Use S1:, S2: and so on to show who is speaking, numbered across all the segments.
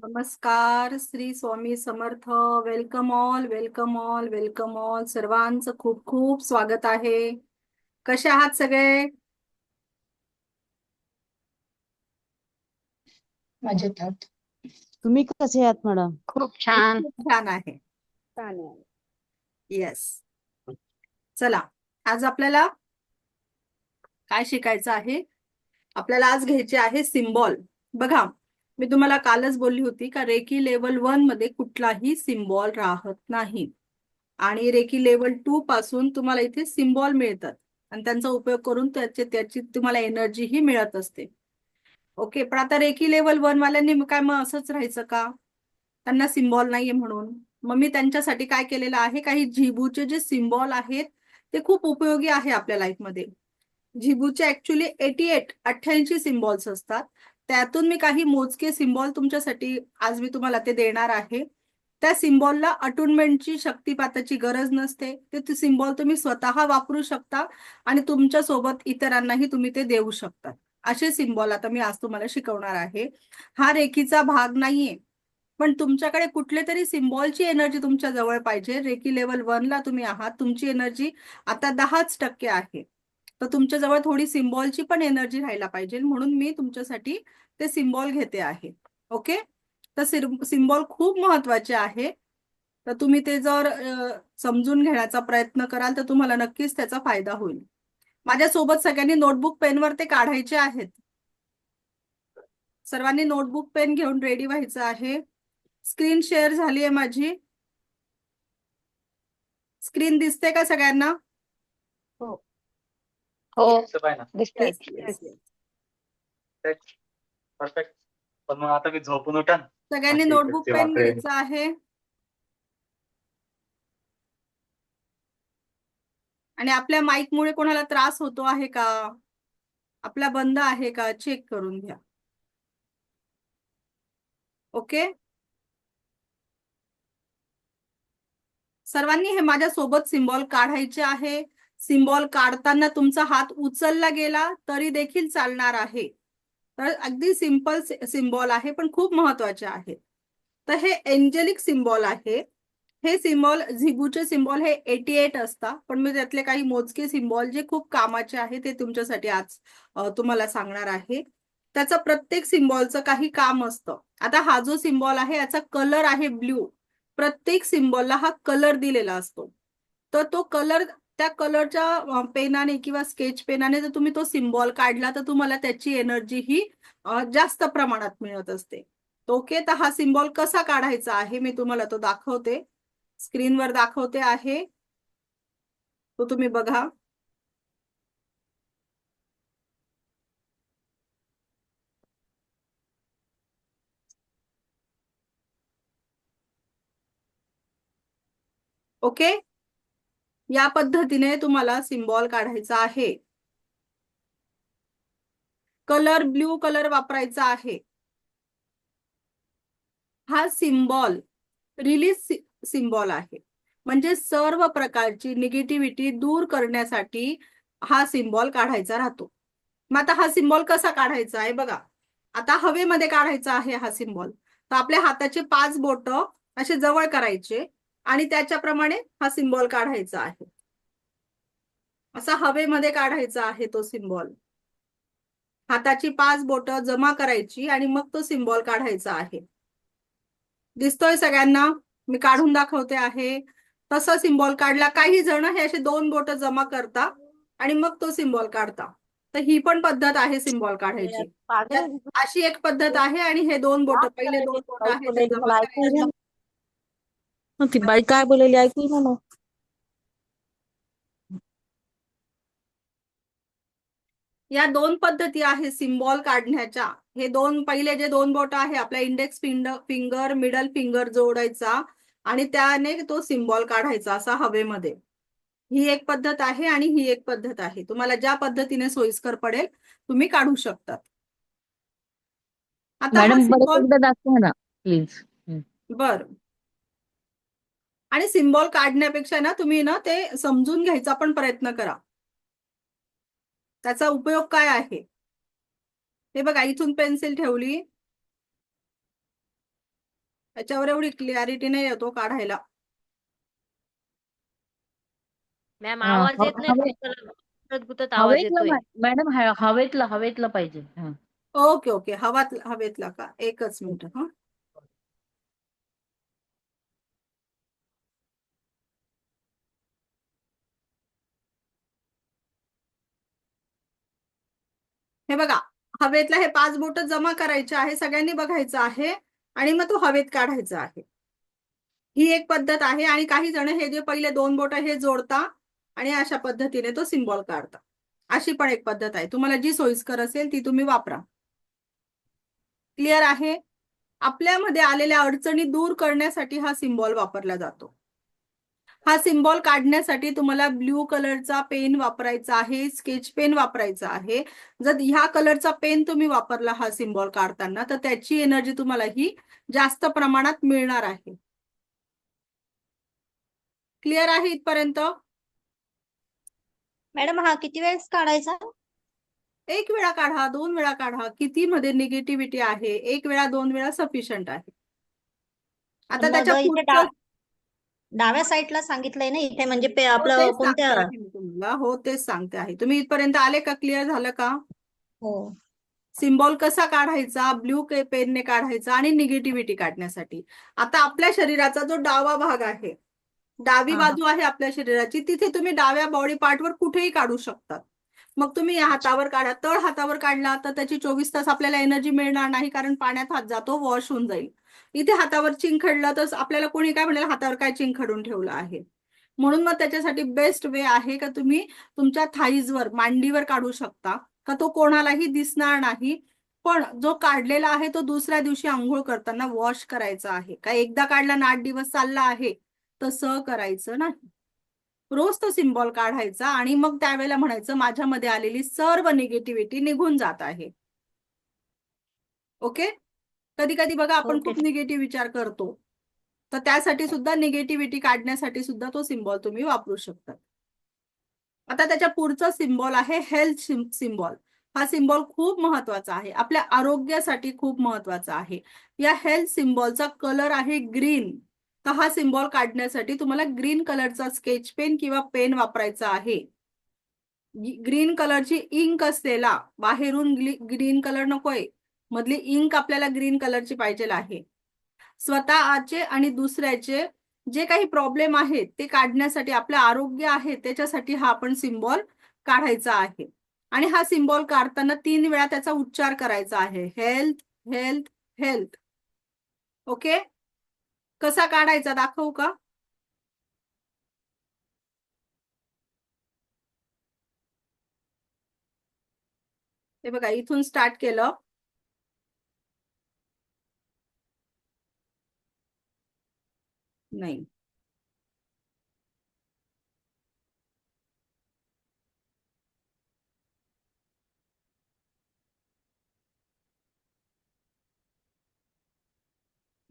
S1: नमस्कार. Shri Swami Samarth. Welcome all, welcome all, welcome all. सर्वांचं खूप खूप स्वागत आहे. कसे आहात सगळे?
S2: मजेत आहात.
S3: तुम्ही कसे आहात मॅडम?
S2: खूप
S1: मी
S2: छान.
S1: खूप छान आहे.
S3: छान आहे.
S1: येस. चला, आज आपल्याला काय शिकायचं आहे? आपल्याला आज घ्यायचे आहे सिम्बॉल. बघा, मी तुम्हाला कालच बोलली होती का रेकी लेवल 1 मध्ये कुठलाही सिम्बॉल राहत नाही आणि रेकी लेवल 2 पासून तुम्हाला इथे सिम्बॉल मिळतात आणि त्यांचा उपयोग करून त्याची तुम्हाला एनर्जी ही मिळत असते. ओके, पण आता रेकी लेवल 1 वाल्यांनी काय मग असंच राहायचं का? त्यांना सिम्बॉल नाहीये म्हणून. मग मी त्यांच्यासाठी काय केलेलं आहे, काही झिबूचे जे सिम्बॉल आहेत ते खूप उपयोगी आहे आपल्या लाईफमध्ये. झिबूचे ऍक्च्युली 88 सिम्बॉल्स असतात. त्यातून मी काही मोजके सिम्बॉल तुमच्यासाठी आज मी तुम्हाला ते देणार आहे. त्या सिम्बॉलला अटुनमेंटची शक्तिपाताची गरज नसते. ते सिम्बॉल तुम्ही स्वतः वापरू शकता आणि तुमच्या सोबत इतरांनाही तुम्ही ते देऊ शकता. असे सिम्बॉल आता मी आज तुम्हाला शिकवणार आहे. हा रेकीचा भाग नाहीये, पण तुमच्याकडे कुठले तरी सिम्बॉलची एनर्जी तुमच्या जवळ पाहिजे. रेकी लेवल 1 ला तुम्ही आहात, तुमची एनर्जी आता 10% आहे. तर तुमच्या जवळ थोडी सिम्बॉलची पण एनर्जी राहायला पाहिजे, म्हणून मी तुमच्यासाठी ते सिम्बॉल घेते आहे. ओके, तर सिम्बॉल खूप महत्वाचे आहे. तर तुम्ही ते जर समजून घेण्याचा प्रयत्न कराल तर तुम्हाला नक्कीच त्याचा फायदा होईल. माझ्यासोबत सगळ्यांनी नोटबुक पेनवर ते काढायचे आहेत. सर्वांनी नोटबुक पेन घेऊन रेडी व्हायचं आहे. स्क्रीन शेअर झाली आहे माझी. स्क्रीन दिसते का सगळ्यांना?
S3: हो.
S2: हो,
S1: दिसते.
S2: दिसते.
S4: परफेक्ट. पण मग आता मी झोपून उठान.
S1: सगळ्यांनी नोटबुक पेन घ्यायचं आहे आणि आपल्या माईक मुळे कोणाला त्रास होतो आहे का? आपला बंद आहे का चेक करून घ्या. ओके, सर्वांनी हे माझ्या सोबत सिम्बॉल काढायचे आहे. सिम्बॉल काढताना तुमचा हात उचलला गेला तरी देखील चालणार आहे. तर अगदी सिंपल सिम्बॉल आहे पण खूप महत्वाचे आहे. तर हे एंजेलिक सिम्बॉल आहे. हे सिम्बॉल झिबूचे सिम्बॉल हे 88 असतात, पण मी त्यातले काही मोजके सिम्बॉल जे खूप कामाचे आहे ते तुमच्यासाठी आज तुम्हाला सांगणार आहे. त्याचा प्रत्येक सिम्बॉलचं काही काम असतं. आता हा जो सिम्बॉल आहे याचा कलर आहे ब्ल्यू. प्रत्येक सिम्बॉलला हा कलर दिलेला असतो. तर तो कलर, त्या कलरच्या पेनाने किंवा स्केच पेनाने जर तुम्ही तो सिम्बॉल काढला तर तुम्हाला त्याची एनर्जी ही जास्त प्रमाणात मिळत असते. ओके, तर हा सिम्बॉल कसा काढायचा आहे मी तुम्हाला तो दाखवते. स्क्रीनवर दाखवते आहे, तो तुम्ही बघा. ओके, या पद्धतीने तुम्हाला सिम्बॉल काढायचा आहे. कलर ब्ल्यू कलर वापरायचा आहे. हा सिम्बॉल रिलीज सिम्बॉल आहे, म्हणजे सर्व प्रकारची निगेटिव्हिटी दूर करण्यासाठी हा सिम्बॉल काढायचा राहतो. मग आता हा सिम्बॉल कसा काढायचा आहे बघा. आता हवेमध्ये काढायचा आहे हा सिम्बॉल. तर आपल्या हाताचे 5 बोट असे जवळ करायचे आणि त्याच्याप्रमाणे हा सिम्बॉल काढायचा आहे. असा हवेमध्ये काढायचा आहे तो सिम्बॉल. हाताची 5 बोट जमा करायची आणि मग तो सिम्बॉल काढायचा आहे. दिसतोय सगळ्यांना? मी काढून दाखवते आहे. तसा सिम्बॉल काढला. काही जण हे असे 2 बोट जमा करता आणि मग तो सिम्बॉल काढता. तर ही पण पद्धत आहे सिम्बॉल काढायची. अशी एक पद्धत आहे आणि हे 2 बोट, पहिले 2 बोट आहे ते जमा करायची.
S3: ती बाई काय बोललेली ऐकू ना.
S1: या 2 पद्धती आहे सिम्बॉल काढण्याच्या. हे पहिले जे 2 बोट आहे, आपला इंडेक्स फिंगर मिडल फिंगर जोडायचा आणि त्याने तो सिम्बॉल काढायचा असा हवेमध्ये. ही एक पद्धत आहे आणि ही एक पद्धत आहे. तुम्हाला ज्या पद्धतीने सोयीस्कर पडेल तुम्ही काढू शकतात. आता हा
S3: मॅडम परत
S1: सिम्बॉल,
S3: एकदा दाखवा ना प्लीज.
S1: बर, आणि सिम्बॉल काढण्यापेक्षा ना तुम्ही ना ते समजून घ्यायचा पण प्रयत्न करा. त्याचा उपयोग काय आहे हे बघा. इथून पेन्सिल ठेवली, त्याच्यावर एवढी क्लिअरिटी नाही येतो काढायला.
S5: मॅम आवाज येत नाही
S3: हवे
S5: गुतत गुतत आवाज येतोय.
S3: मॅडम हवेतला पाहिजे. हा.
S1: ओके ओके, हवेतला का? एकच मिनिट हा. हे बघा, हवेतला हे 5 बोट जमा करायचे आहे, सगळ्यांनी बघायचं आहे आणि मग तो हवेत काढायचा आहे. ही एक पद्धत आहे. आणि काही जण हे जे पहिले 2 बोट हे जोडता आणि अशा पद्धतीने तो सिम्बॉल काढता. अशी पण एक पद्धत आहे. तुम्हाला जी सोयीस्कर असेल ती तुम्ही वापरा. क्लिअर आहे? आपल्यामध्ये आलेल्या अडचणी दूर करण्यासाठी हा सिम्बॉल वापरला जातो. हा सिम्बॉल काढण्यासाठी तुम्हाला ब्ल्यू कलरचा पेन वापरायचा आहे, स्केच पेन वापरायचा आहे. जर ह्या कलरचा पेन तुम्ही वापरला हा सिम्बॉल काढताना तर त्याची एनर्जी तुम्हाला ही जास्त प्रमाणात मिळणार आहे. क्लिअर आहे इथपर्यंत?
S6: मॅडम हा किती वेळेस काढायचा?
S1: 1 वेळा काढा, 2 वेळा काढा. किती मध्ये निगेटिव्हिटी आहे, 1 वेळा 2 वेळा सफिशियंट आहे. आता
S6: मग
S1: त्याच्या
S6: इथे
S1: पुढचं
S6: डाव्या साईडला सांगितलंय ना इथे, म्हणजे
S1: हो
S6: आपलं
S1: तेच सांगते
S6: कोणत्या?
S1: आहे मी तुम्हाला. हो तेच सांगते आहे. तुम्ही इथपर्यंत आले का? क्लिअर झालं का?
S6: हो.
S1: सिम्बॉल कसा काढायचा, ब्ल्यू पेनने काढायचा आणि निगेटिव्हिटी काढण्यासाठी. आता आपल्या शरीराचा जो डावा भाग आहे, डावी
S6: हा,
S1: बाजू आहे आपल्या शरीराची, तिथे तुम्ही डाव्या बॉडी पार्टवर कुठेही काढू शकतात. मग तुम्ही या हातावर काढा, तळ हातावर काढला तर त्याची 24 तास आपल्याला एनर्जी मिळणार नाही, कारण पाण्यात हात जातो, वॉश होऊन जाईल. इथे हातावर चिंखडलं तर आपल्याला कोणी काय म्हणेल, हातावर काय चिंखडून ठेवलं आहे. म्हणून मग त्याच्यासाठी बेस्ट वे आहे का तुम्ही तुमच्या थाईजवर, मांडीवर काढू शकता, का तो कोणालाही दिसणार नाही. पण जो काढलेला आहे तो दुसऱ्या दिवशी आंघोळ करताना वॉश करायचा आहे. का एकदा काढला ना 8 दिवस चालला आहे तसं करायचं नाही. रोज तो सिम्बॉल काढायचा आणि मग त्यावेळेला म्हणायचं माझ्यामध्ये आलेली सर्व निगेटिव्हिटी निघून जात आहे. ओके. कधी कधी बघा आपण
S6: ओके.
S1: खूप निगेटिव्ह विचार करतो, तर त्यासाठी सुद्धा निगेटिव्हिटी काढण्यासाठी सुद्धा तो सिम्बॉल तुम्ही वापरू शकता. आता त्याच्या पुढचा सिम्बॉल आहे हेल्थ सिम्बॉल. हा सिम्बॉल खूप महत्वाचा आहे, आपल्या आरोग्यासाठी खूप महत्वाचा आहे. या हेल्थ सिम्बॉलचा कलर आहे ग्रीन. तर हा सिम्बॉल काढण्यासाठी तुम्हाला ग्रीन कलरचा स्केच पेन किंवा पेन वापरायचा आहे. ग्रीन कलरची इंक असलेला, बाहेरून ग्रीन कलर नकोय, मधली इंक आपल्याला ग्रीन कलरची पाहिजे आहे. स्वतःचे आणि दुसऱ्याचे जे काही प्रॉब्लेम आहेत ते काढण्यासाठी, आपलं आरोग्य आहे त्याच्यासाठी हा आपण सिम्बॉल काढायचा आहे. आणि हा सिम्बॉल काढताना 3 वेळा त्याचा उच्चार करायचा आहे, हेल्थ हेल्थ हेल्थ. ओके. कसा काढायचा दाखवू का? हे बघा, इथून स्टार्ट केलं, नाही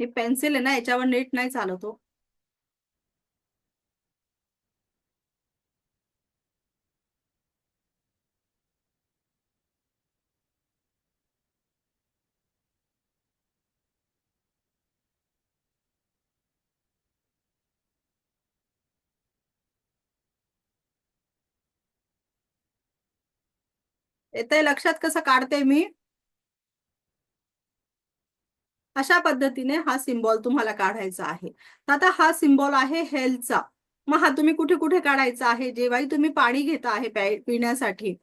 S1: हे पेन्सिल आहे ना, याच्यावर नीट नाही चालत हो. येतंय लक्षात कसं काढते मी? अशा पद्धतीने हा सिम्बॉल तुम्हाला काढायचा आहे. आता हा सिम्बॉल आहे हेल्थचा. मग हा तुम्ही कुठे कुठे काढायचा आहे? जेव्हाही तुम्ही पाणी घेता आहे पिण्यासाठी,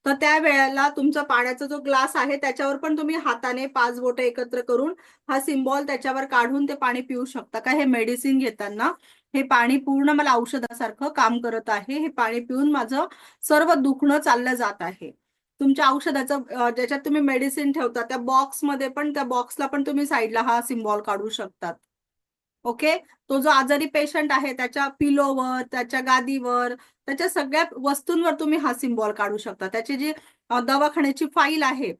S1: तर त्या वेळेला तुमचा पाण्याचा जो ग्लास आहे त्याच्यावर पण तुम्ही हाताने 5 बोटं एकत्र करून हा सिम्बॉल त्याच्यावर काढून ते पाणी पिऊ शकता. का हे मेडिसिन घेताना हे पाणी पूर्ण मला औषधासारखं काम करत आहे, हे पाणी पिऊन माझं सर्व दुखणं चाललं जात आहे. तुमच्या औषधाचं ज्याच्यात तुम्ही मेडिसिन ठेवता त्या बॉक्समध्ये पण, त्या बॉक्सला पण तुम्ही साईडला हा सिम्बॉल काढू शकतात. ओके. तो जो आजारी पेशंट आहे त्याच्या पिलोवर, त्याच्या गादीवर, त्याच्या सगळ्या वस्तूंवर तुम्ही हा सिम्बॉल काढू शकता. त्याची जी दवाखान्याची फाईल आहे,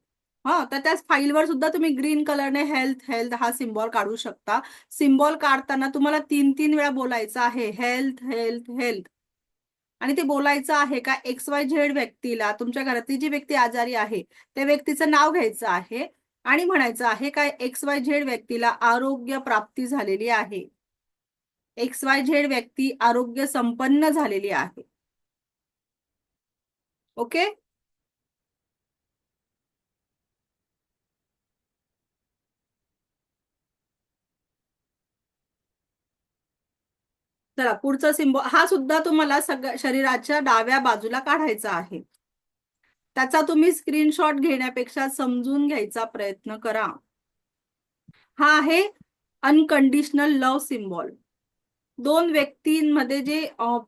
S1: तर त्या फाईलवर सुद्धा तुम्ही ग्रीन कलरने हेल्थ हेल्थ हा सिम्बॉल काढू शकता. सिम्बॉल काढताना तुम्हाला 3-3 वेळा बोलायचं आहे, हेल्थ हेल्थ हेल्थ. आणि ते बोलायचं आहे का XYZ व्यक्तीला, तुमच्या घरातली जी व्यक्ती आजारी आहे त्या व्यक्तीचं नाव घ्यायचं आहे आणि म्हणायचं आहे काय XYZ व्यक्तीला आरोग्य प्राप्ती झालेली आहे. XYZ व्यक्ती आरोग्य संपन्न झालेली आहे. ओके. चला पुढचा सिम्बॉल हा सुद्धा तुम्हाला सगळ्या शरीराच्या डाव्या बाजूला काढायचा आहे. त्याचा तुम्ही स्क्रीनशॉट घेण्यापेक्षा समजून घ्यायचा प्रयत्न करा. हा आहे अनकंडिशनल लव्ह सिम्बॉल. दोन व्यक्तींमध्ये जे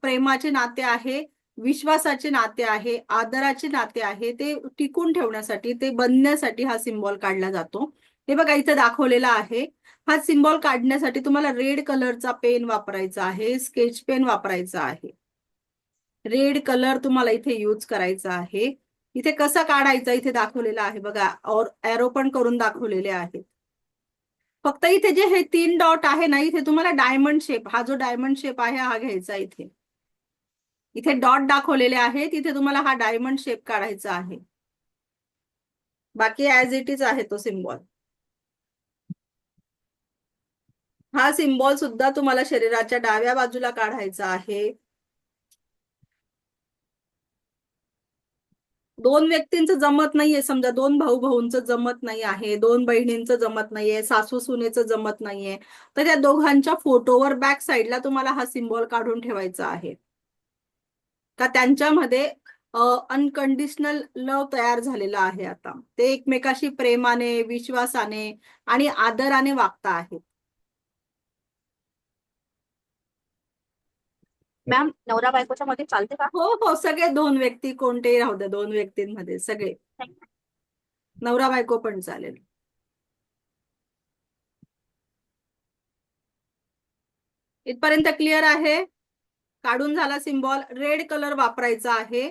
S1: प्रेमाचे नाते आहे, विश्वासाचे नाते आहे, आदराचे नाते आहे, ते टिकून ठेवण्यासाठी, ते बनण्यासाठी हा सिम्बॉल काढला जातो. हे बघा इथे दाखवलेला आहे. हा सिम्बॉल काढण्यासाठी तुम्हाला रेड कलरचा पेन वापरायचा आहे, स्केच पेन वापरायचा आहे. रेड कलर तुम्हाला इथे यूज करायचा आहे. इथे कसा काढायचा इथे दाखवलेला आहे बघा, और एरो पण करून दाखवलेले आहेत. फक्त इथे जे हे 3 डॉट आहे ना, इथे तुम्हाला डायमंड शेप, हा जो डायमंड शेप आहे हा घ्यायचा. इथे इथे डॉट दाखवलेले आहे, तिथे तुम्हाला हा डायमंड शेप काढायचा आहे. बाकी ऍज इट इज आहे तो सिम्बॉल. हा सिम्बॉल सुद्धा तुम्हाला शरीराच्या डाव्या बाजूला काढायचा आहे. दोन व्यक्तींचं जमत नाहीये, समजा दोन भाऊ भाऊंचं जमत नाही आहे, दोन बहिणींचं जमत नाहीये, सासू सुनेचं जमत नाहीये, तर त्या दोघांच्या फोटोवर बॅक साईडला तुम्हाला हा सिम्बॉल काढून ठेवायचा आहे. का त्यांच्यामध्ये अनकंडिशनल लव तयार झालेला आहे. आता ते एकमेकाशी प्रेमाने, विश्वासाने आणि आदराने वागता आहेत.
S3: मॅम नवरा बायकोच्या मध्ये चालते का?
S1: हो हो, सगळे दोन व्यक्ती कोणतेही राहू द्या, दोन व्यक्तींमध्ये सगळे, नवरा बायको पण चालेल. इथपर्यंत क्लिअर आहे? काढून झाला सिम्बॉल. रेड कलर वापरायचा आहे.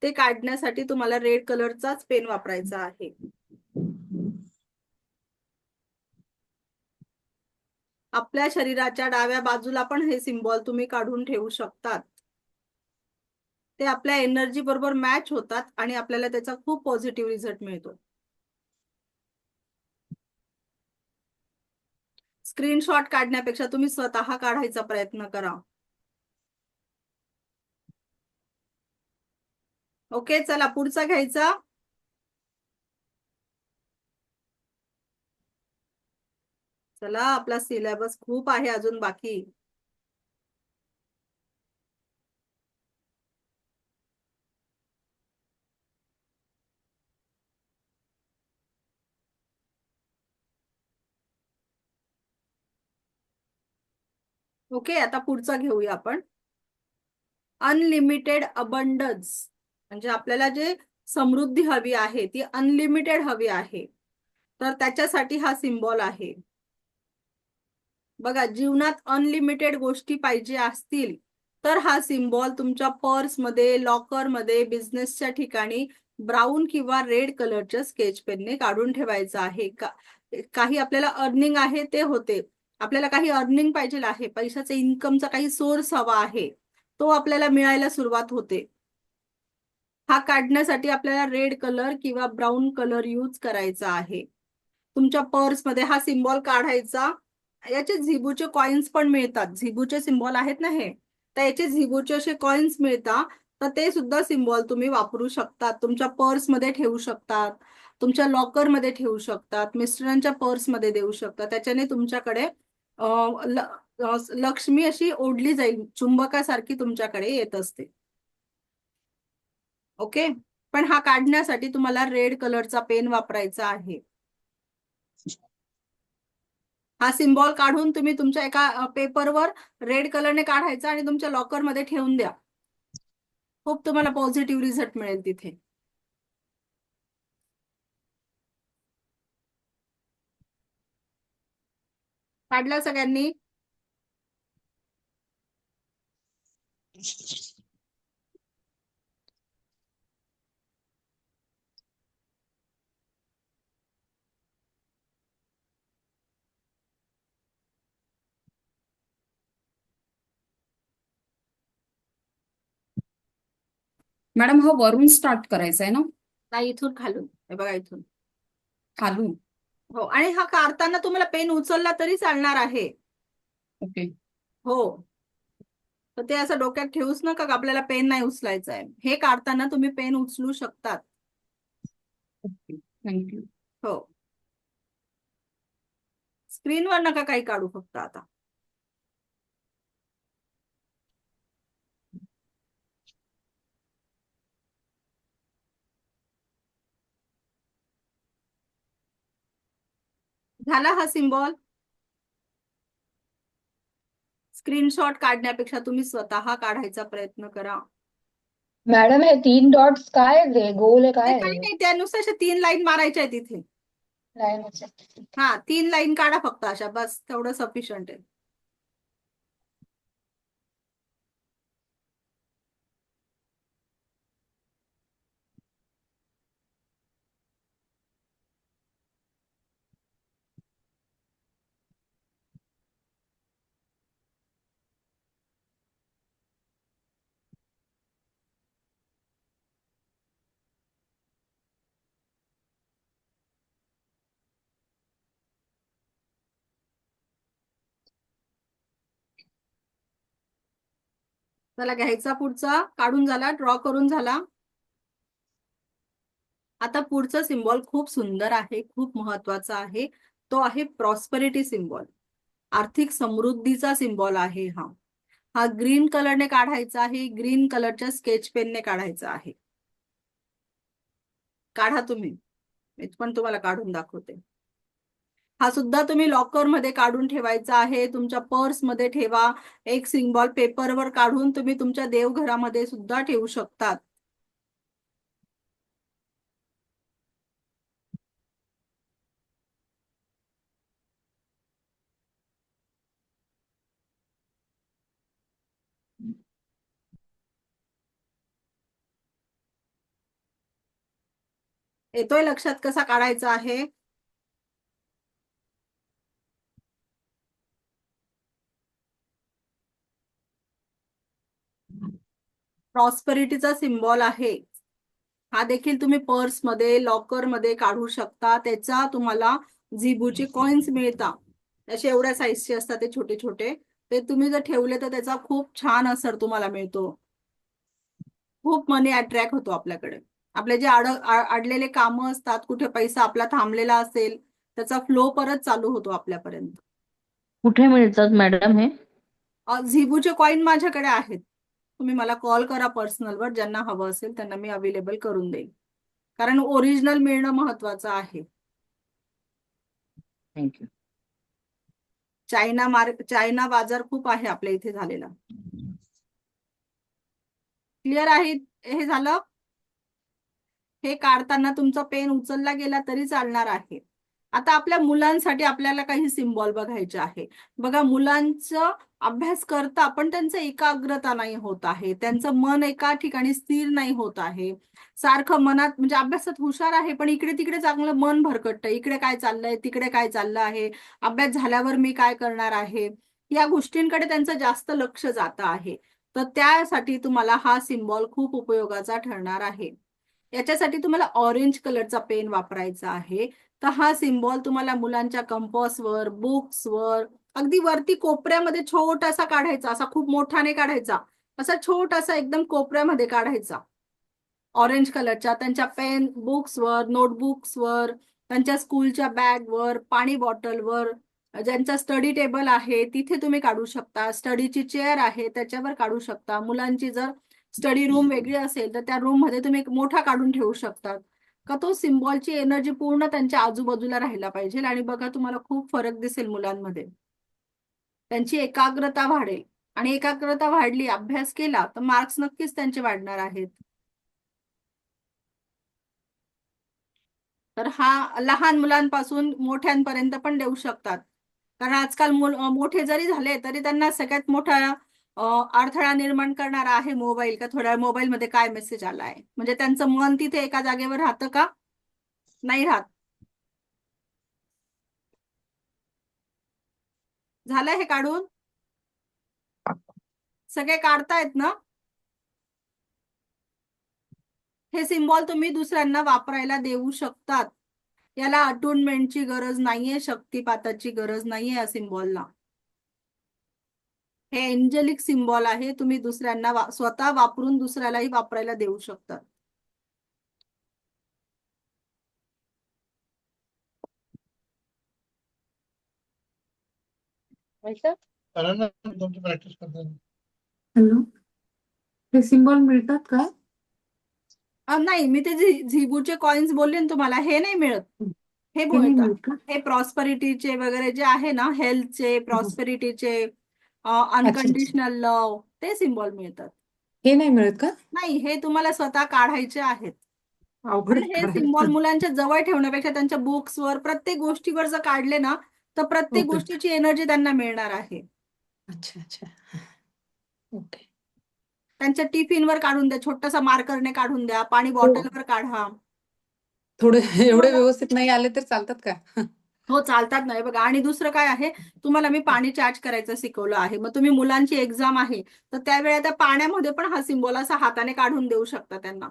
S1: ते काढण्यासाठी तुम्हाला रेड कलरचाच पेन वापरायचा आहे. आपल्या शरीराच्या डाव्या बाजूला पण हे सिम्बॉल तुम्ही काढून ठेवू शकतात. ते आपल्या एनर्जी बरोबर मॅच होतात आणि आपल्याला त्याचा खूप पॉझिटिव्ह रिझल्ट मिळतो. स्क्रीनशॉट काढण्यापेक्षा तुम्ही स्वतः काढायचा प्रयत्न करा. ओके, चला पुढचा घ्यायचा. चला, आपला सिलेबस खूप आहे अजून बाकी. ओके, आता पुढचा घेऊया आपण. अनलिमिटेड अबंडन्स, म्हणजे आपल्याला जे समृद्धी हवी आहे ती अनलिमिटेड हवी आहे, तर त्याच्यासाठी हा सिम्बॉल आहे. बघा, जीवनात अनलिमिटेड गोष्टी पाहिजे असतील तर हा सिम्बॉल तुमच्या पर्समध्ये, लॉकरमध्ये, बिझनेसच्या ठिकाणी ब्राऊन किंवा रेड कलरच्या स्केच पेनने काढून ठेवायचा आहे. काही आपल्याला अर्निंग आहे ते होते, आपल्याला काही अर्निंग पाहिजे आहे, पैशाचा इन्कमचा काही सोर्स हवा आहे, तो आपल्याला मिळायला सुरुवात होते. हा काढण्यासाठी आपल्याला रेड कलर किंवा ब्राऊन कलर यूज करायचा आहे. तुमच्या पर्समध्ये हा सिम्बॉल काढायचा. याचे झिबूचे कॉइन्स पण मिळतात, झिबूचे सिम्बॉल आहेत ना हे, तर याचे झिबूचे असे कॉइन्स मिळतात, तर ते सुद्धा सिम्बॉल तुम्ही वापरू शकतात. तुमच्या पर्समध्ये ठेवू शकतात, तुमच्या लॉकरमध्ये ठेवू शकतात, मिस्टरांच्या पर्समध्ये देऊ शकतात. त्याच्याने तुमच्याकडे लक्ष्मी अशी ओढली जाईल, चुंबकासारखी तुमच्याकडे येत असते. ओके, पण हा काढण्यासाठी तुम्हाला रेड कलरचा पेन वापरायचा आहे. हा सिम्बॉल काढून तुम्ही तुमच्या एका पेपरवर रेड कलरने काढायचा आणि तुमच्या लॉकरमध्ये ठेवून द्या. खूप तुम्हाला पॉझिटिव्ह रिझल्ट मिळेल तिथे. काढला सगळ्यांनी?
S7: मॅडम हा वरून स्टार्ट करायचा आहे ना?
S1: नाही, इथून खालून. हे बघा, इथून खालून. हो, आणि हा काढताना तुम्हाला पेन उचलला तरी चालणार आहे.
S2: ओके.
S1: हो, तर ते असं डोक्यात ठेवूच नका का आपल्याला पेन नाही उचलायचा आहे. हे काढताना तुम्ही पेन उचलू शकतात.
S2: ओके. थँक्यू.
S1: हो, स्क्रीनवर नका काही काढू फक्त आता. झाला हा सिम्बॉल. स्क्रीनशॉट काढण्यापेक्षा तुम्ही स्वतः काढायचा प्रयत्न करा.
S2: मॅडम हे 3 डॉट्स काय आहेत रे? गोल आहे
S1: ते
S2: काय
S1: काही
S2: आहे?
S1: नाही, त्यानुसार अशा 3 लाईन मारायच्या आहेत इथे.
S2: लाईनच आहे.
S1: हा, 3 लाईन काढा फक्त अशा, बस तेवढं सफिशियंट आहे. चला, घ्यायचा पुढचा. काढून झाला, ड्रॉ करून झाला. आता पुढचा सिम्बॉल खूप सुंदर आहे, खूप महत्वाचा आहे. तो आहे प्रॉस्पेरिटी सिम्बॉल. आर्थिक समृद्धीचा सिम्बॉल आहे हा. हा ग्रीन कलरने काढायचा आहे. ग्रीन कलरच्या स्केच पेनने काढायचा आहे. काढा तुम्ही, मी पण तुम्हाला काढून दाखवते. हा सुद्धा तुम्ही लॉकर मध्ये काढून ठेवायचा आहे. तुमच्या पर्स मध्ये ठेवा. एक सिम्बॉल पेपरवर काढून तुम्ही तुमच्या देवघरामध्ये सुद्धा ठेवू शकतात. येतोय लक्षात कसा काढायचा आहे? प्रॉस्पेरिटीचा सिम्बॉल आहे. हा देखील तुम्ही पर्स मध्ये, लॉकर मध्ये काढू शकता. त्याचा तुम्हाला झिबूचे कॉइन्स मिळतात. असे एवढ्या साईजचे असतात ते छोटे छोटे. ते तुम्ही जर ठेवले तर त्याचा खूप छान असर तुम्हाला मिळतो. खूप मनी अट्रॅक्ट होतो आपल्याकडे. आपले जे अडलेले कामं असतात, कुठे पैसा आपला थांबलेला असेल, त्याचा फ्लो परत चालू होतो आपल्यापर्यंत.
S3: कुठे मिळतात मॅडम हे?
S1: झिबूचे कॉइन माझ्याकडे आहेत. तुम्ही मला कॉल करा पर्सनलवर. ज्यांना हवं असेल त्यांना मी अवेलेबल करून देईन. कारण ओरिजिनल मिळणं महत्वाचं आहे.
S2: थँक्यू.
S1: चायना बाजार खूप आहे आपल्या इथे झालेला. क्लिअर आहे? हे झालं. हे काढताना तुमचा पेन उचलला गेला तरी चालणार आहे. आता आपल्या मुलांसाठी आपल्याला काही सिम्बॉल बघायचे आहे. बघा, मुलांचं अभ्यास करता पण त्यांचं एकाग्रता नाही होत आहे. त्यांचं मन एका ठिकाणी स्थिर नाही होत आहे. सारखं मनात, म्हणजे अभ्यासात हुशार आहे पण इकडे तिकडे चांगलं मन भरकटतं. इकडे काय चाललंय, तिकडे काय चाललं आहे, अभ्यास झाल्यावर मी काय करणार आहे, या गोष्टींकडे त्यांचं जास्त लक्ष जात आहे. तर त्यासाठी तुम्हाला हा सिम्बॉल खूप उपयोगाचा ठरणार आहे. याच्यासाठी तुम्हाला ऑरेंज कलरचा पेन वापरायचा आहे. तर हा सिम्बॉल तुम्हाला मुलांच्या कंपॉसवर, बुक्सवर, अगदी वरती कोपऱ्यामध्ये छोटासा काढायचा. असा खूप मोठा नाही काढायचा, असा छोटासा एकदम कोपऱ्यामध्ये काढायचा. ऑरेंज कलरच्या त्यांच्या पेन, बुक्सवर, नोटबुक्सवर, त्यांच्या स्कूलच्या बॅगवर, पाणी बॉटलवर, ज्यांचा स्टडी टेबल आहे तिथे तुम्ही काढू शकता. स्टडीची चेअर आहे त्याच्यावर काढू शकता. मुलांची जर स्टडी रूम वेगळी असेल तर त्या रूम मध्ये तुम्ही एक मोठा काढून ठेवू शकता. का तो सिम्बॉलची एनर्जी पूर्ण त्यांच्या आजूबाजूला राहायला पाहिजे. आणि बघा, तुम्हाला खूप फरक दिसेल मुलांमध्ये. त्यांची एकाग्रता वाढेल. आणि एकाग्रता वाढली, अभ्यास केला तर मार्क्स नक्कीच त्यांचे वाढणार आहेत. तर हा लहान मुलांपासून मोठ्यांपर्यंत पण देऊ शकतात. कारण आजकाल मोठे जरी झाले तरी त्यांना सगळ्यात मोठा अडथळा निर्माण करणारा आहे मोबाईल. का थोड्या मोबाईलमध्ये काय मेसेज आलाय, म्हणजे त्यांचं मन तिथे एका जागेवर राहतं का? नाही राहत. झालंय हे काढून? सगळे काढतायत ना? हे सिम्बॉल तुम्ही दुसऱ्यांना वापरायला देऊ शकतात. याला अटुनमेंटची गरज नाहीये, शक्तिपाताची गरज नाहीये या सिम्बॉलला. हे एंजेलिक सिम्बॉल आहे. तुम्ही दुसऱ्यांना स्वतः वापरून दुसऱ्यालाही वापरायला देऊ शकता.
S7: हॅलो, हे सिम्बॉल मिळतात का?
S1: नाही, मी ते झिबूचे कॉइन्स बोलले ना तुम्हाला, हे नाही मिळत. हे
S7: हे नाही
S1: मिळतात.
S7: मिळत का?
S1: हे प्रॉस्पेरिटीचे वगैरे जे आहे ना, हेल्थचे, प्रॉस्पेरिटीचे,
S7: अच्छा.
S1: अनकंडिशनल लव, ते सिम्बॉल मिळतात.
S7: हे नाही मिळत का?
S1: नाही, हे तुम्हाला स्वतः काढायचे आहेत.
S7: अवघड
S1: आणि हे सिम्बॉल
S7: काढायला.
S1: मुलांच्या जवळ ठेवण्यापेक्षा त्यांच्या बुक्सवर, प्रत्येक गोष्टीवर जर काढले ना, तर प्रत्येक
S7: ओके.
S1: गोष्टीची एनर्जी त्यांना मिळणार आहे.
S7: अच्छा अच्छा. ओके.
S1: त्यांच्या टिफिनवर काढून द्या, छोटासा मार्करने काढून द्या, पाणी बॉटलवर काढा.
S7: थोडे एवढे व्यवस्थित नाही आले तर चालतात का?
S1: हो, चालतात नाही बघा. आणि दुसरं काय आहे, तुम्हाला मी पाणी चार्ज करायचं शिकवलं आहे. मग तुम्ही मुलांची एक्झाम आहे तर त्यावेळेला त्या पाण्यामध्ये पण हा सिम्बॉल असा हाताने काढून देऊ शकता त्यांना.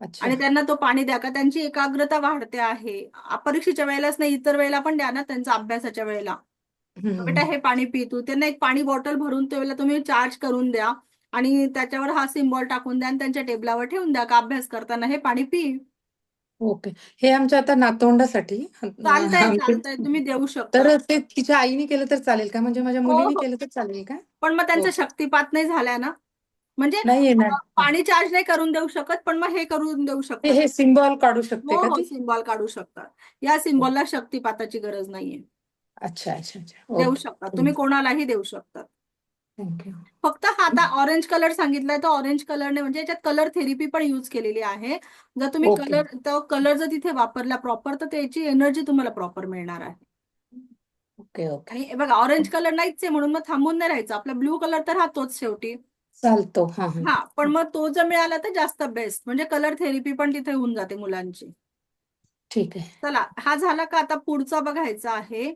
S7: अच्छा.
S1: आणि त्यांना तो पाणी द्या, का त्यांची एकाग्रता वाढते आहे. परीक्षेच्या वेळेलाच नाही, इतर वेळेला पण द्या ना, त्यांचा अभ्यासाच्या वेळेला. बेटा हे पाणी पी तू. त्यांना एक पाणी बॉटल भरून त्यावेळेला तुम्ही चार्ज करून द्या आणि त्याच्यावर हा सिम्बॉल टाकून द्या आणि त्यांच्या टेबलावर ठेवून द्या, का अभ्यास करताना हे पाणी पी.
S7: ओके. हे आमच्या आता नातवंडासाठी
S1: चालतंय,
S7: आमचे,
S1: तुम्ही देऊ शकता.
S7: तर ते तिच्या आईने केलं तर चालेल का? म्हणजे माझ्या
S1: हो
S7: मुलीने
S1: हो,
S7: केलं तर चालेल का?
S1: पण मग त्यांचा
S7: हो.
S1: शक्तिपात नाही झालाय ना. म्हणजे
S7: नाही येणार.
S1: पाणी चार्ज नाही करून देऊ शकत, पण मग हे करून देऊ शकतात.
S7: हे सिम्बॉल काढू शकते
S1: हो
S7: का
S1: हो,
S7: ती?
S1: सिम्बॉल काढू शकतात. या सिम्बॉलला शक्तिपाताची गरज नाहीये.
S7: अच्छा अच्छा अच्छा.
S1: देऊ
S7: ओके.
S1: शकतात, तुम्ही कोणालाही देऊ शकतात.
S7: थँक्यू.
S1: फक्त हा आता ऑरेंज कलर सांगितलाय, तर ऑरेंज कलरने म्हणजे याच्यात कलर थेरपी पण यूज केलेली आहे. जर तुम्ही
S7: ओके.
S1: कलर जर तिथे वापरला प्रॉपर, तर त्याची एनर्जी तुम्हाला प्रॉपर मिळणार आहे.
S7: Okay okay.
S1: आणि हे बघा, ऑरेंज कलर नाहीच आहे म्हणून मग थांबून नाही राहायचं. आपला ब्ल्यू कलर तर राहतोच शेवटी.
S7: चालतो. हा हा.
S1: हा, पण मग तो जर मिळाला तर जास्त बेस्ट, म्हणजे कलर थेरपी पण तिथे होऊन जाते मुलांची.
S7: ठीक आहे.
S1: चला, हा झाला का? आता पुढचा बघायचा आहे.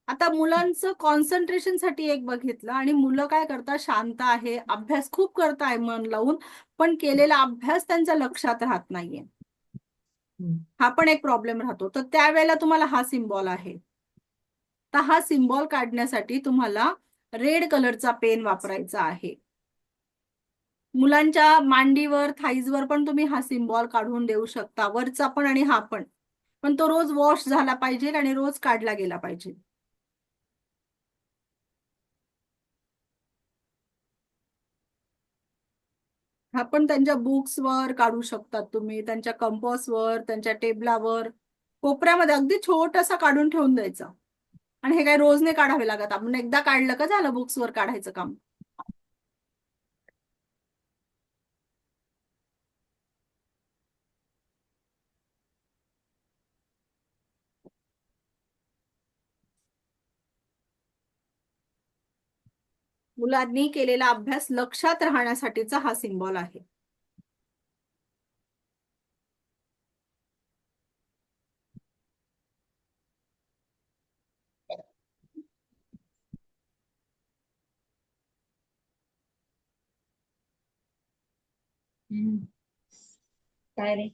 S1: आता मुलांचं कॉन्सन्ट्रेशन साठी एक बघितलं, आणि मुलं काय करतात, शांत आहे, अभ्यास खूप करताय मन लावून, पण केलेला अभ्यास त्यांच्या लक्षात राहत नाहीये. हा पण एक प्रॉब्लेम राहतो. तर त्यावेळेला तुम्हाला हा सिम्बॉल आहे. तर हा सिम्बॉल काढण्यासाठी तुम्हाला रेड कलरचा पेन वापरायचा आहे. मुलांच्या मांडीवर, थाईजवर पण तुम्ही हा सिम्बॉल काढून देऊ शकता, वरचा पण आणि हा पण. पण तो रोज वॉश झाला पाहिजे आणि रोज काढला गेला पाहिजे. हा पण त्यांच्या बुक्सवर काढू शकतात तुम्ही, त्यांच्या कंपॉसवर, त्यांच्या टेबलावर, कोपऱ्यामध्ये अगदी छोटासा काढून ठेवून द्यायचा. आणि हे काय रोज नाही काढावे लागत, आपण एकदा काढलं का झालं बुक्सवर काढायचं काम. मुलांनी केलेला अभ्यास लक्षात राहण्यासाठीचा हा सिम्बॉल आहे.
S2: काय रे?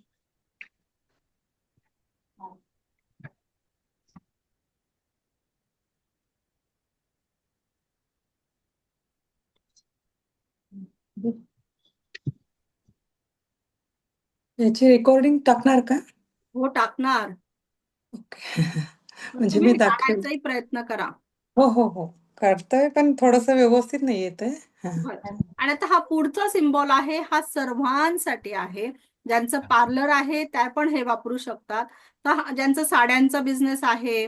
S7: याची रेकॉर्डिंग टाकणार का?
S1: हो, टाकणार.
S7: ओके. म्हणजे
S1: तुम्ही
S7: मी दाखवेल.
S1: काढायचाही प्रयत्न करा.
S7: हो हो हो, करतोय, पण थोडस व्यवस्थित नाही येत आहे.
S1: बरं. आणि आता हा पुढचा सिम्बॉल आहे, हा सर्वांसाठी आहे. ज्यांचं पार्लर आहे त्या पण हे वापरू शकतात. तर ज्यांचा साड्यांचा बिझनेस आहे,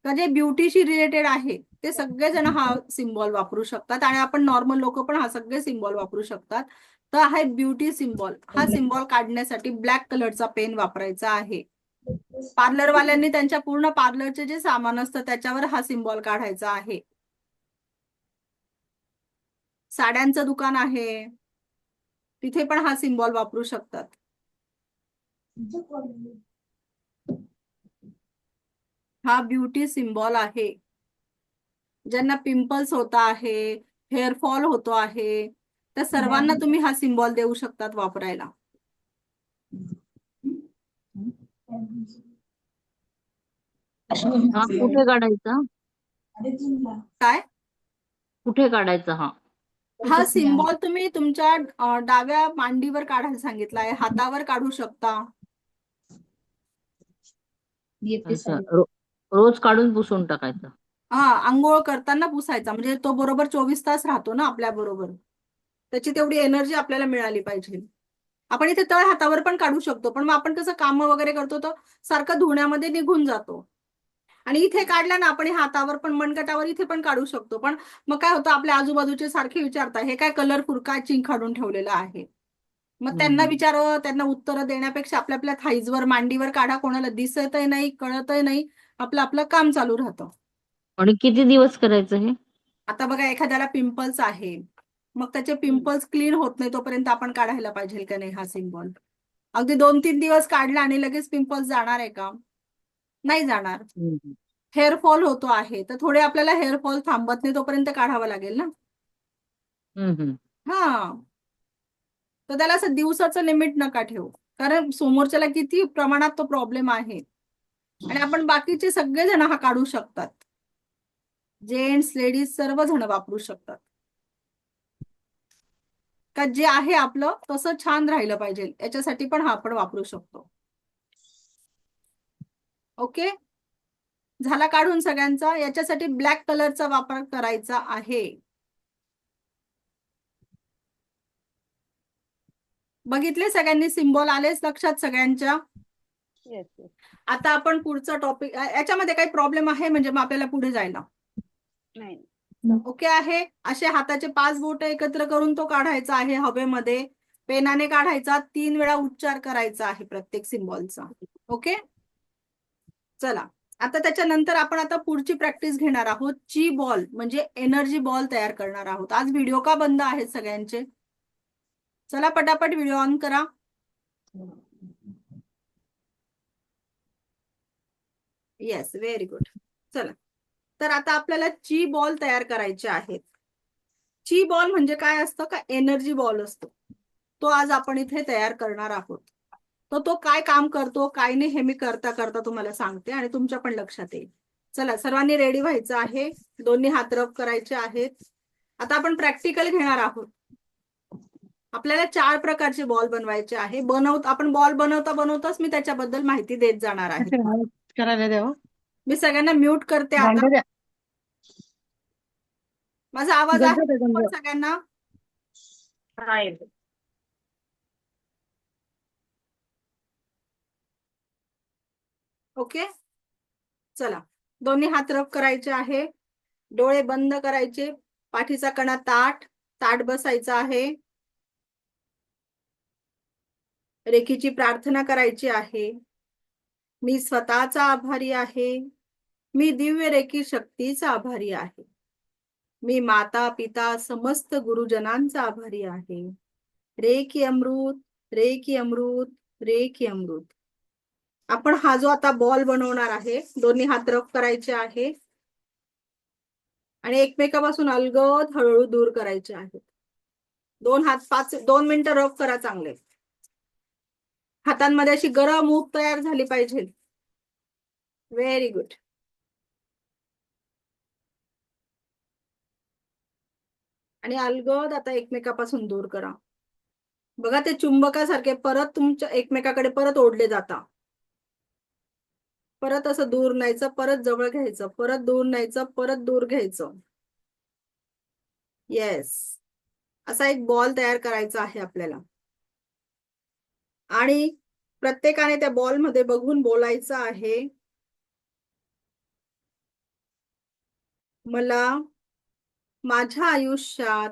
S1: तर जे ब्युटीशी रिलेटेड आहे, ते सगळेजण हा सिम्बॉल वापरू शकतात. आणि आपण नॉर्मल लोक पण हा सगळे सिम्बॉल वापरू शकतात. तर हा ब्युटी सिम्बॉल, हा सिम्बॉल काढण्यासाठी ब्लॅक कलरचा पेन वापरायचा आहे. पार्लरवाल्यांनी त्यांच्या पूर्ण पार्लरचे जे सामान असतं त्याच्यावर हा सिम्बॉल काढायचा आहे. साड्यांचं दुकान आहे, तिथे पण हा सिम्बॉल वापरू शकतात. हा ब्युटी सिम्बॉल आहे. ज्यांना पिंपल्स होत आहे, हेअरफॉल होतो आहे, त्या सर्वांना तुम्ही हा सिम्बॉल देऊ शकतात वापरायला.
S3: हा कुठे काढायचा?
S1: काय
S3: कुठे काढायचा हा?
S1: हा सिम्बॉल तुम्ही तुमच्या डाव्या मांडीवर काढायला सांगितलाय, हातावर काढू शकता.
S3: अच्छा रोज काढून पुसून टाकायचा.
S1: हा, आंघोळ करताना पुसायचा, म्हणजे तो बरोबर 24 तास राहतो ना आपल्या बरोबर. त्याची तेवढी एनर्जी आपल्याला मिळाली पाहिजे. आपण इथे तळ हातावर पण काढू शकतो, पण मग आपण कसं काम वगैरे करतो तर सारखं धुण्यामध्ये निघून जातो. आणि इथे काढला ना आपण हातावर पण, मनगटावर इथे पण काढू शकतो. पण मग काय होतं, आपल्या आजूबाजूचे सारखे विचारतात हे काय कलरफुल काय चिंग काढून ठेवलेलं आहे. मग त्यांना विचारावं, त्यांना उत्तरं देण्यापेक्षा आपल्या आपल्या थाईजवर मांडीवर काढा, कोणाला दिसतही नाही कळतही नाही, आपलं आपलं काम चालू राहतं.
S3: आणि किती दिवस करायचं हे?
S1: आता बघा, एखाद्याला पिंपल्स आहे, मग त्याचे पिंपल्स क्लीन होत नाही तोपर्यंत आपण काढायला पाहिजे का नाही हा सिम्बॉल. अगदी 2-3 दिवस काढला आणि लगेच पिंपल्स जाणार आहे का? नाही जाणार. हेअरफॉल होतो आहे तर थोडे आपल्याला हेअरफॉल थांबत नाही तोपर्यंत काढावं लागेल ना. हा, तर त्याला असं दिवसाचं लिमिट नका ठेवू, कारण समोरच्याला किती प्रमाणात तो प्रॉब्लेम आहे. आणि आपण बाकीचे सगळे जण हा काढू शकतात, जेंट्स लेडीज सर्वजण वापरू शकतात. का जे आहे आपलं तसं छान राहिलं पाहिजे याच्यासाठी पण हा आपण वापरू शकतो. ओके, झाला काढून सगळ्यांचा. याच्यासाठी ब्लॅक कलरचा वापर करायचा आहे. बघितले सगळ्यांनी सिम्बॉल, आलेच लक्षात सगळ्यांच्या? आता आपण पुढचा टॉपिक, याच्यामध्ये काही प्रॉब्लेम आहे म्हणजे मग आपल्याला पुढे जायला ओके आहे. असे हाताचे 5 बोट एकत्र करून तो काढायचा आहे हवेमध्ये, पेनाने काढायचा, 3 वेळा उच्चार करायचा आहे प्रत्येक सिम्बॉलचा. ओके, चला आता त्याच्यानंतर आपण आता पुढची प्रॅक्टिस घेणार आहोत. ची बॉल म्हणजे एनर्जी बॉल तयार करणार आहोत. आज व्हिडिओ का बंद आहेत सगळ्यांचे? चला पटापट व्हिडिओ ऑन करा. Yes, very good. चला, तर आता आपल्याला ची बॉल तयार करायचे आहेत. ची बॉल म्हणजे काय असतं का? एनर्जी बॉल असतो. तो आज आपण इथे तयार करणार आहोत. तर तो काय काम करतो काय नाही हे मी करता करता तुम्हाला सांगते आणि तुमच्या पण लक्षात येईल. चला, सर्वांनी रेडी व्हायचं आहे, दोन्ही हात रब करायचे आहेत. आता आपण प्रॅक्टिकल घेणार आहोत. आपल्याला 4 प्रकारचे बॉल बनवायचे आहे. आपण बॉल बनवता बनवताच मी त्याच्याबद्दल माहिती देत जाणार आहे.
S7: करायला द्या हो.
S1: मी सगळ्यांना म्यूट करते आता.
S7: भांडं द्या.
S1: माझा आवाज आहे
S7: गंज द्या, गंज.
S1: सगळ्यांना? ओके, चला, दोन्ही हात रब करायचे आहे, डोळे बंद करायचे, पाठीचा कणा ताठ बसायचा आहे. रेखीची प्रार्थना करायची आहे. मी स्वतःचा आभारी आहे. मी दिव्य रेखी शक्तीचा आभारी आहे. मी माता पिता समस्त गुरुजनांचा आभारी आहे. रेखी अमृत, रेखी अमृत, रेखी अमृत. आपण हा जो आता बॉल बनवणार आहे, दोन्ही हात रब करायचे आहे आणि एकमेकापासून अलगद हळूहळू दूर करायचे आहेत. 2 मिनिटं रब करा चांगले. हातांमध्ये अशी गरम ऊब तयार झाली पाहिजे. Very good. आणि अलगद आता एकमेकापासून दूर करा. बघा, ते चुंबकासारखे परत तुमच्या एकमेकाकडे परत ओढले जाता. परत असं दूर न्यायचं, परत जवळ घ्यायचं, परत दूर न्यायचं, परत दूर घ्यायचं. येस, असा एक बॉल तयार करायचा आहे आपल्याला. आणि प्रत्येकाने त्या बॉल मध्ये बघून बोलायचं आहे, मला माझ्या आयुष्यात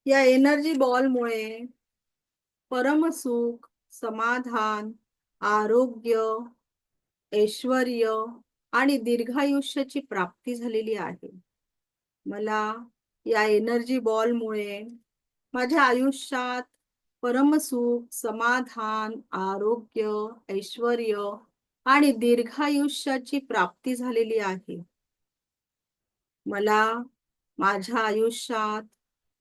S1: या एनर्जी बॉलमुळे परमसुख, समाधान, आरोग्य, ऐश्वर्य आणि दीर्घायुष्याची प्राप्ती झालेली आहे. मला या एनर्जी बॉलमुळे माझ्या आयुष्यात परमसुख, समाधान, आरोग्य, ऐश्वर्य आणि दीर्घायुष्याची प्राप्ती झालेली आहे. मला माझ्या आयुष्यात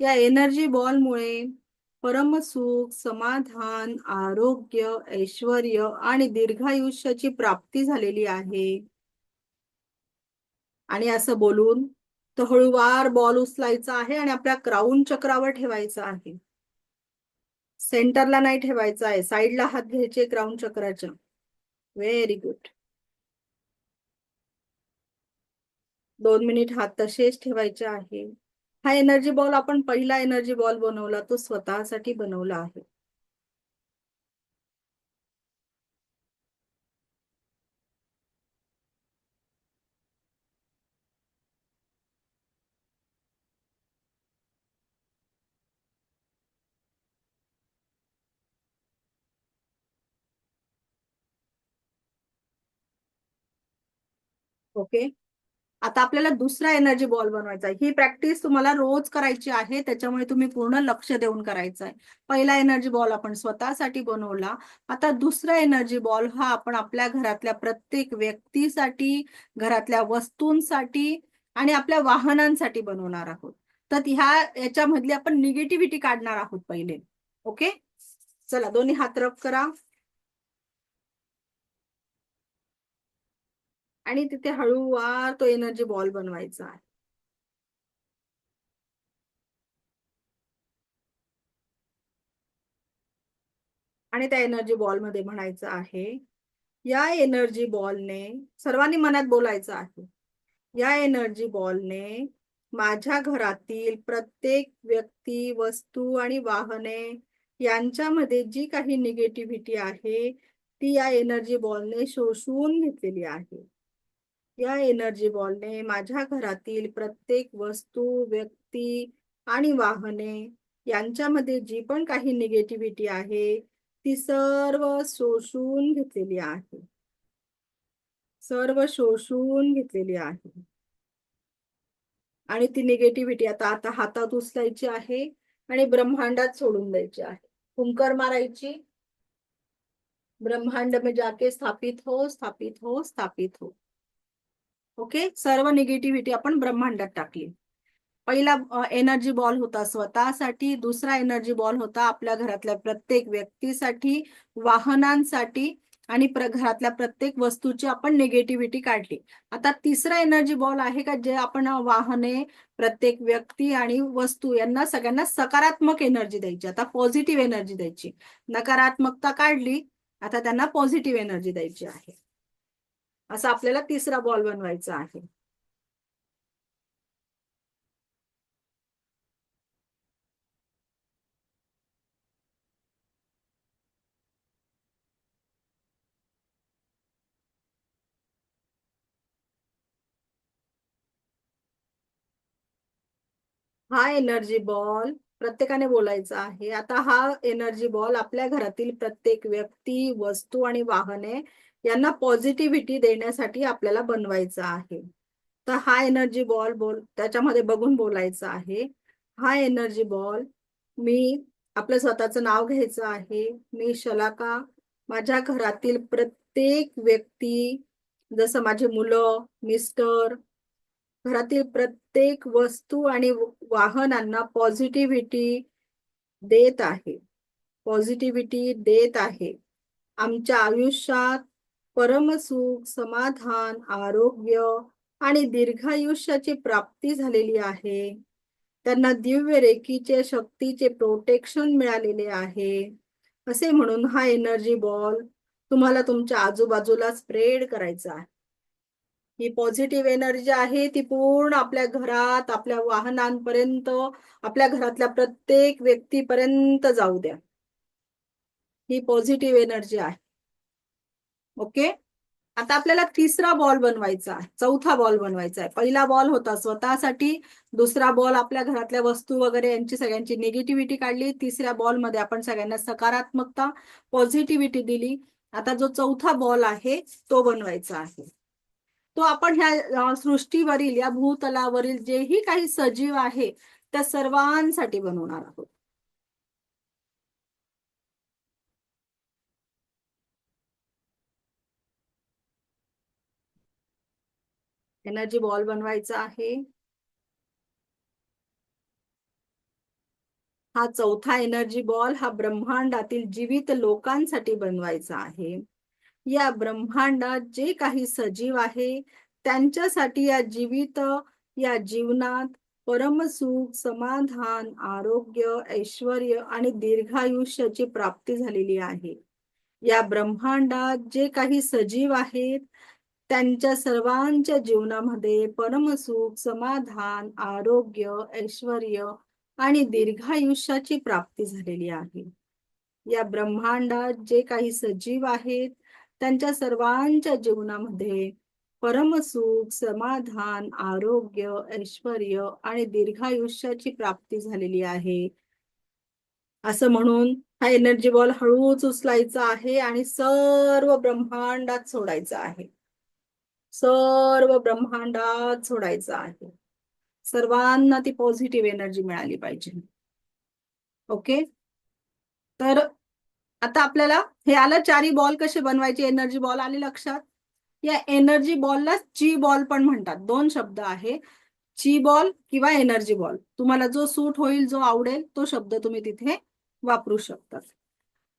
S1: या एनर्जी बॉलमुळे परमसुख, समाधान, आरोग्य, ऐश्वर आणि दीर्घायुष्याची प्राप्ती झालेली आहे. आणि असं बोलून तो हळूवार बॉल उचलायचा आहे आणि आपल्या क्राऊन चक्रावर ठेवायचा आहे. सेंटरला नाही ठेवायचा आहे, साईडला हात घ्यायचे क्राऊन चक्राच्या. Very good. 2 मिनिट हात तसेच ठेवायचे आहे. हा एनर्जी बॉल आपण पहिला एनर्जी बॉल बनवला, तो स्वतःसाठी बनवला आहे. ओके. आता आपल्याला दुसरा एनर्जी बॉल बनवायचा आहे. ही प्रॅक्टिस तुम्हाला रोज करायची आहे, त्याच्यामुळे तुम्ही पूर्ण लक्ष देऊन करायचं आहे. पहिला एनर्जी बॉल आपण स्वतःसाठी बनवला. आता दुसरा एनर्जी बॉल हा आपण आपल्या घरातल्या प्रत्येक व्यक्तीसाठी, घरातल्या वस्तूंसाठी आणि आपल्या वाहनांसाठी बनवणार आहोत. तर याच्यामधली आपण निगेटिव्हिटी काढणार आहोत पहिले. ओके, चला दोन्ही हात रब करा आणि तिथे हळूवार तो एनर्जी बॉल बनवायचा आहे. आणि त्या एनर्जी बॉल मध्ये म्हणायचं आहे, या एनर्जी बॉलने, सर्वांनी मनात बोलायचं आहे, या एनर्जी बॉलने माझ्या घरातील प्रत्येक व्यक्ती, वस्तू आणि वाहने यांच्यामध्ये जी काही निगेटिव्हिटी आहे ती या एनर्जी बॉलने शोषून घेतलेली आहे. या एनर्जी बॉलने माझ्या घरातील प्रत्येक वस्तू, व्यक्ती आणि वाहने यांच्यामध्ये जी पण काही निगेटिव्हिटी आहे ती सर्व शोषून घेतलेली आहे. सर्व शोषून घेतलेली आहे. आणि ती निगेटिव्हिटी आता आता हातात उचलायची आहे आणि ब्रह्मांडात सोडून द्यायची आहे. हुंकार मारायची, ब्रह्मांड में जाके स्थापित हो, स्थापित हो, स्थापित हो. ओके, सर्व निगेटिव्हिटी आपण ब्रह्मांडात टाकली. पहिला एनर्जी बॉल होता स्वतःसाठी, दुसरा एनर्जी बॉल होता आपल्या घरातल्या प्रत्येक व्यक्तीसाठी, वाहनांसाठी आणि घरातल्या प्रत्येक वस्तूची आपण निगेटिव्हिटी काढली. आता तिसरा एनर्जी बॉल आहे का, जे आपण वाहने, प्रत्येक व्यक्ती आणि वस्तू यांना सगळ्यांना सकारात्मक एनर्जी द्यायची. आता पॉझिटिव्ह एनर्जी द्यायची. नकारात्मकता काढली, आता त्यांना पॉझिटिव्ह एनर्जी द्यायची आहे. असा आपल्याला तिसरा बॉल बनवायचा आहे. हा एनर्जी बॉल प्रत्येकाने बोलायचा आहे. आता हा एनर्जी बॉल आपल्या घरातील प्रत्येक व्यक्ती, वस्तू आणि वाहने यांना पॉझिटिव्हिटी देण्यासाठी आपल्याला बनवायचा आहे. तर हा एनर्जी बॉल त्याच्यामध्ये बघून बोलायचा आहे. हा एनर्जी बॉल, मी आपलं स्वतःचं नाव घ्यायचं आहे. मी शलाका, माझ्या घरातील प्रत्येक व्यक्ती, जसं माझे मुलं, मिस्टर, घरातील प्रत्येक वस्तू आणि वाहनांना पॉझिटिव्हिटी देत आहे. पॉझिटिव्हिटी देत आहे. आमच्या आयुष्यात परमसुख, समाधान, आरोग्य आणि दीर्घायुष्याची प्राप्ती झालेली आहे. त्यांना दिव्य रेकीचे, शक्तीचे प्रोटेक्शन मिळालेले आहे. असे म्हणून हा एनर्जी बॉल तुम्हाला तुमच्या आजूबाजूला स्प्रेड करायचा आहे. ही पॉझिटिव्ह एनर्जी आहे ती पूर्ण आपल्या घरात, आपल्या वाहनांपर्यंत, आपल्या घरातल्या प्रत्येक व्यक्तीपर्यंत जाऊ द्या. ही पॉझिटिव्ह एनर्जी आहे. ओके, आता आपल्याला तिसरा बॉल बनवायचा आहे, चौथा बॉल बनवायचा आहे. पहिला बॉल होता स्वतःसाठी, दुसरा बॉल आपल्या घरातल्या वस्तू वगैरे यांची सगळ्यांची निगेटिव्हिटी काढली, तिसऱ्या बॉल मध्ये आपण सगळ्यांना सकारात्मकता, पॉझिटिव्हिटी दिली. आता जो चौथा बॉल आहे तो बनवायचा आहे. तो आपण ह्या सृष्टीवरील, या भूतलावरील जेही काही सजीव आहे त्या सर्वांसाठी बनवणार आहोत. एनर्जी बॉल बनवायचा आहे. हा चौथा एनर्जी बॉल हा ब्रह्मांडातील जीवित लोकांसाठी बनवायचा आहे. या ब्रह्मांडात जे काही सजीव आहे त्यांच्यासाठी या जीवनात परमसुख, समाधान, आरोग्य, ऐश्वर्य आणि दीर्घायुष्याची प्राप्ती झालेली आहे. या ब्रह्मांडात जे काही सजीव आहेत त्यांच्या सर्वांच्या जीवनामध्ये परमसुख, समाधान, आरोग्य, ऐश्वर्य आणि दीर्घायुष्याची प्राप्ती झालेली आहे. या ब्रह्मांडात जे काही सजीव आहेत त्यांच्या सर्वांच्या जीवनामध्ये परमसुख, समाधान, आरोग्य, ऐश्वर्य आणि दीर्घायुष्याची प्राप्ती झालेली आहे. असं म्हणून हा एनर्जी बॉल हळूच उचलायचा आहे आणि सर्व ब्रह्मांडात सोडायचा आहे. सर्व ब्रह्मांडात सोडायचं आहे. सर्वांना ती पॉझिटिव्ह एनर्जी मिळाली पाहिजे. ओके, तर आता आपल्याला हे आलं चारी बॉल कसे बनवायचे, एनर्जी बॉल आले लक्षात. या एनर्जी बॉलला ची बॉल पण म्हणतात. दोन शब्द आहे, ची बॉल किंवा एनर्जी बॉल. तुम्हाला जो सूट होईल, जो आवडेल तो शब्द तुम्ही तिथे वापरू शकता.